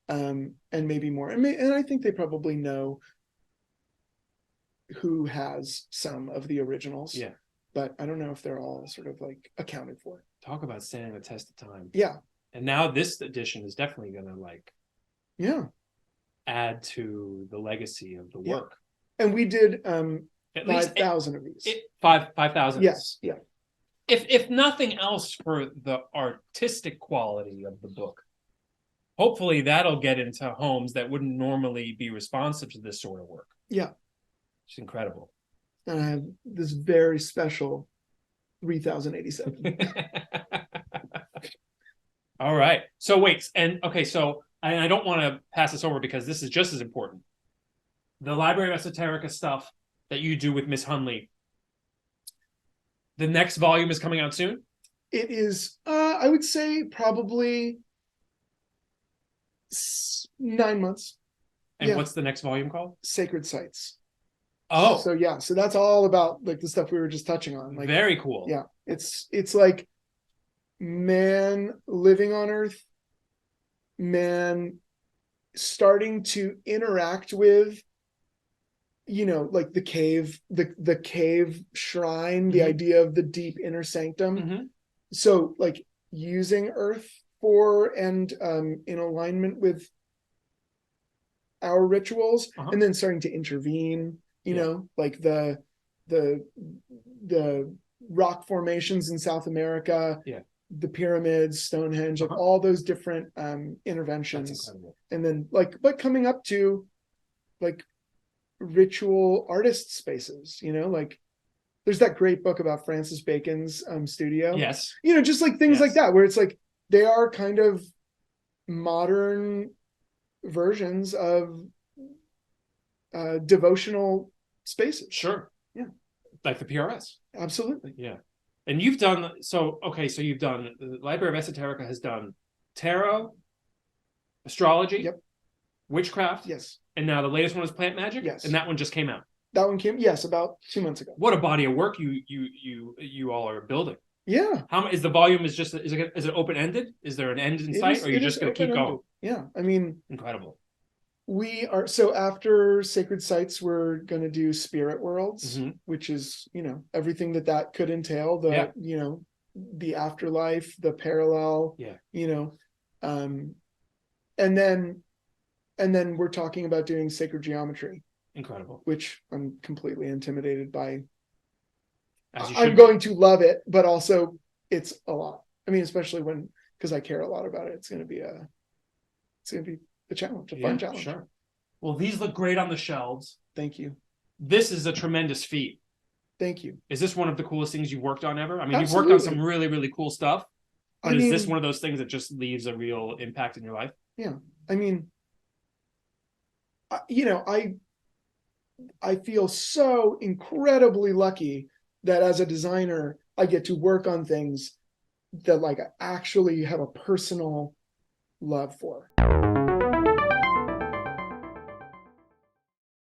And maybe more. And I think they probably know who has some of the originals. Yeah. But I don't know if they're all sort of like accounted for. Talk about standing the test of time. Yeah. And now this edition is definitely going to add to the legacy of the work. And we did 5,000 of these. 5,000. Yes. Yeah. If nothing else, for the artistic quality of the book, hopefully that'll get into homes that wouldn't normally be responsive to this sort of work. Yeah. It's incredible. And I have this very special 3087. All right. So wait, and okay, so I don't want to pass this over because this is just as important. The Library of Esoterica stuff that you do with Miss Hunley. The next volume is coming out soon? It is, I would say probably 9 months. And Yeah. what's the next volume called? Sacred Sites. Oh, So yeah, so that's all about like the stuff we were just touching on. Like, very cool. yeah, it's like man living on Earth, man starting to interact with, you know, like the cave shrine, the idea of the deep inner sanctum. So like using Earth for and in alignment with our rituals, and then starting to intervene, you know, like the rock formations in South America, the pyramids, Stonehenge, like all those different interventions. And then but coming up to like ritual artist spaces, you know, like there's that great book about Francis Bacon's studio. Yes. You know, just like things like that, where it's like they are kind of modern versions of devotional spaces. Sure. Yeah. Like the PRS. Absolutely. Yeah. And you've done, so you've done, the Library of Esoterica has done tarot, astrology, witchcraft. Yes. And now the latest one is plant magic. Yes. And that one just came out. That one came, yes, about 2 months ago. What a body of work you all are building. Yeah. How is the volume is it open ended? Is there an end in sight, or you're just going to keep going? Yeah. I mean, incredible. We are, so after Sacred Sites, we're going to do Spirit Worlds, which is, you know, everything that could entail, the, you know, the afterlife, the parallel, you know, and then we're talking about doing Sacred Geometry. Incredible. Which I'm completely intimidated by. I'm going to love it, but also it's a lot. I mean, especially because I care a lot about it. It's going to be a challenge, a fun challenge. Sure. Well, these look great on the shelves. Thank you. This is a tremendous feat. Thank you. Is this one of the coolest things you've worked on ever? I mean, Absolutely. You've worked on some really, really cool stuff. But is this one of those things that just leaves a real impact in your life? Yeah. I mean, you know, I feel so incredibly lucky that as a designer, I get to work on things that like I actually have a personal love for.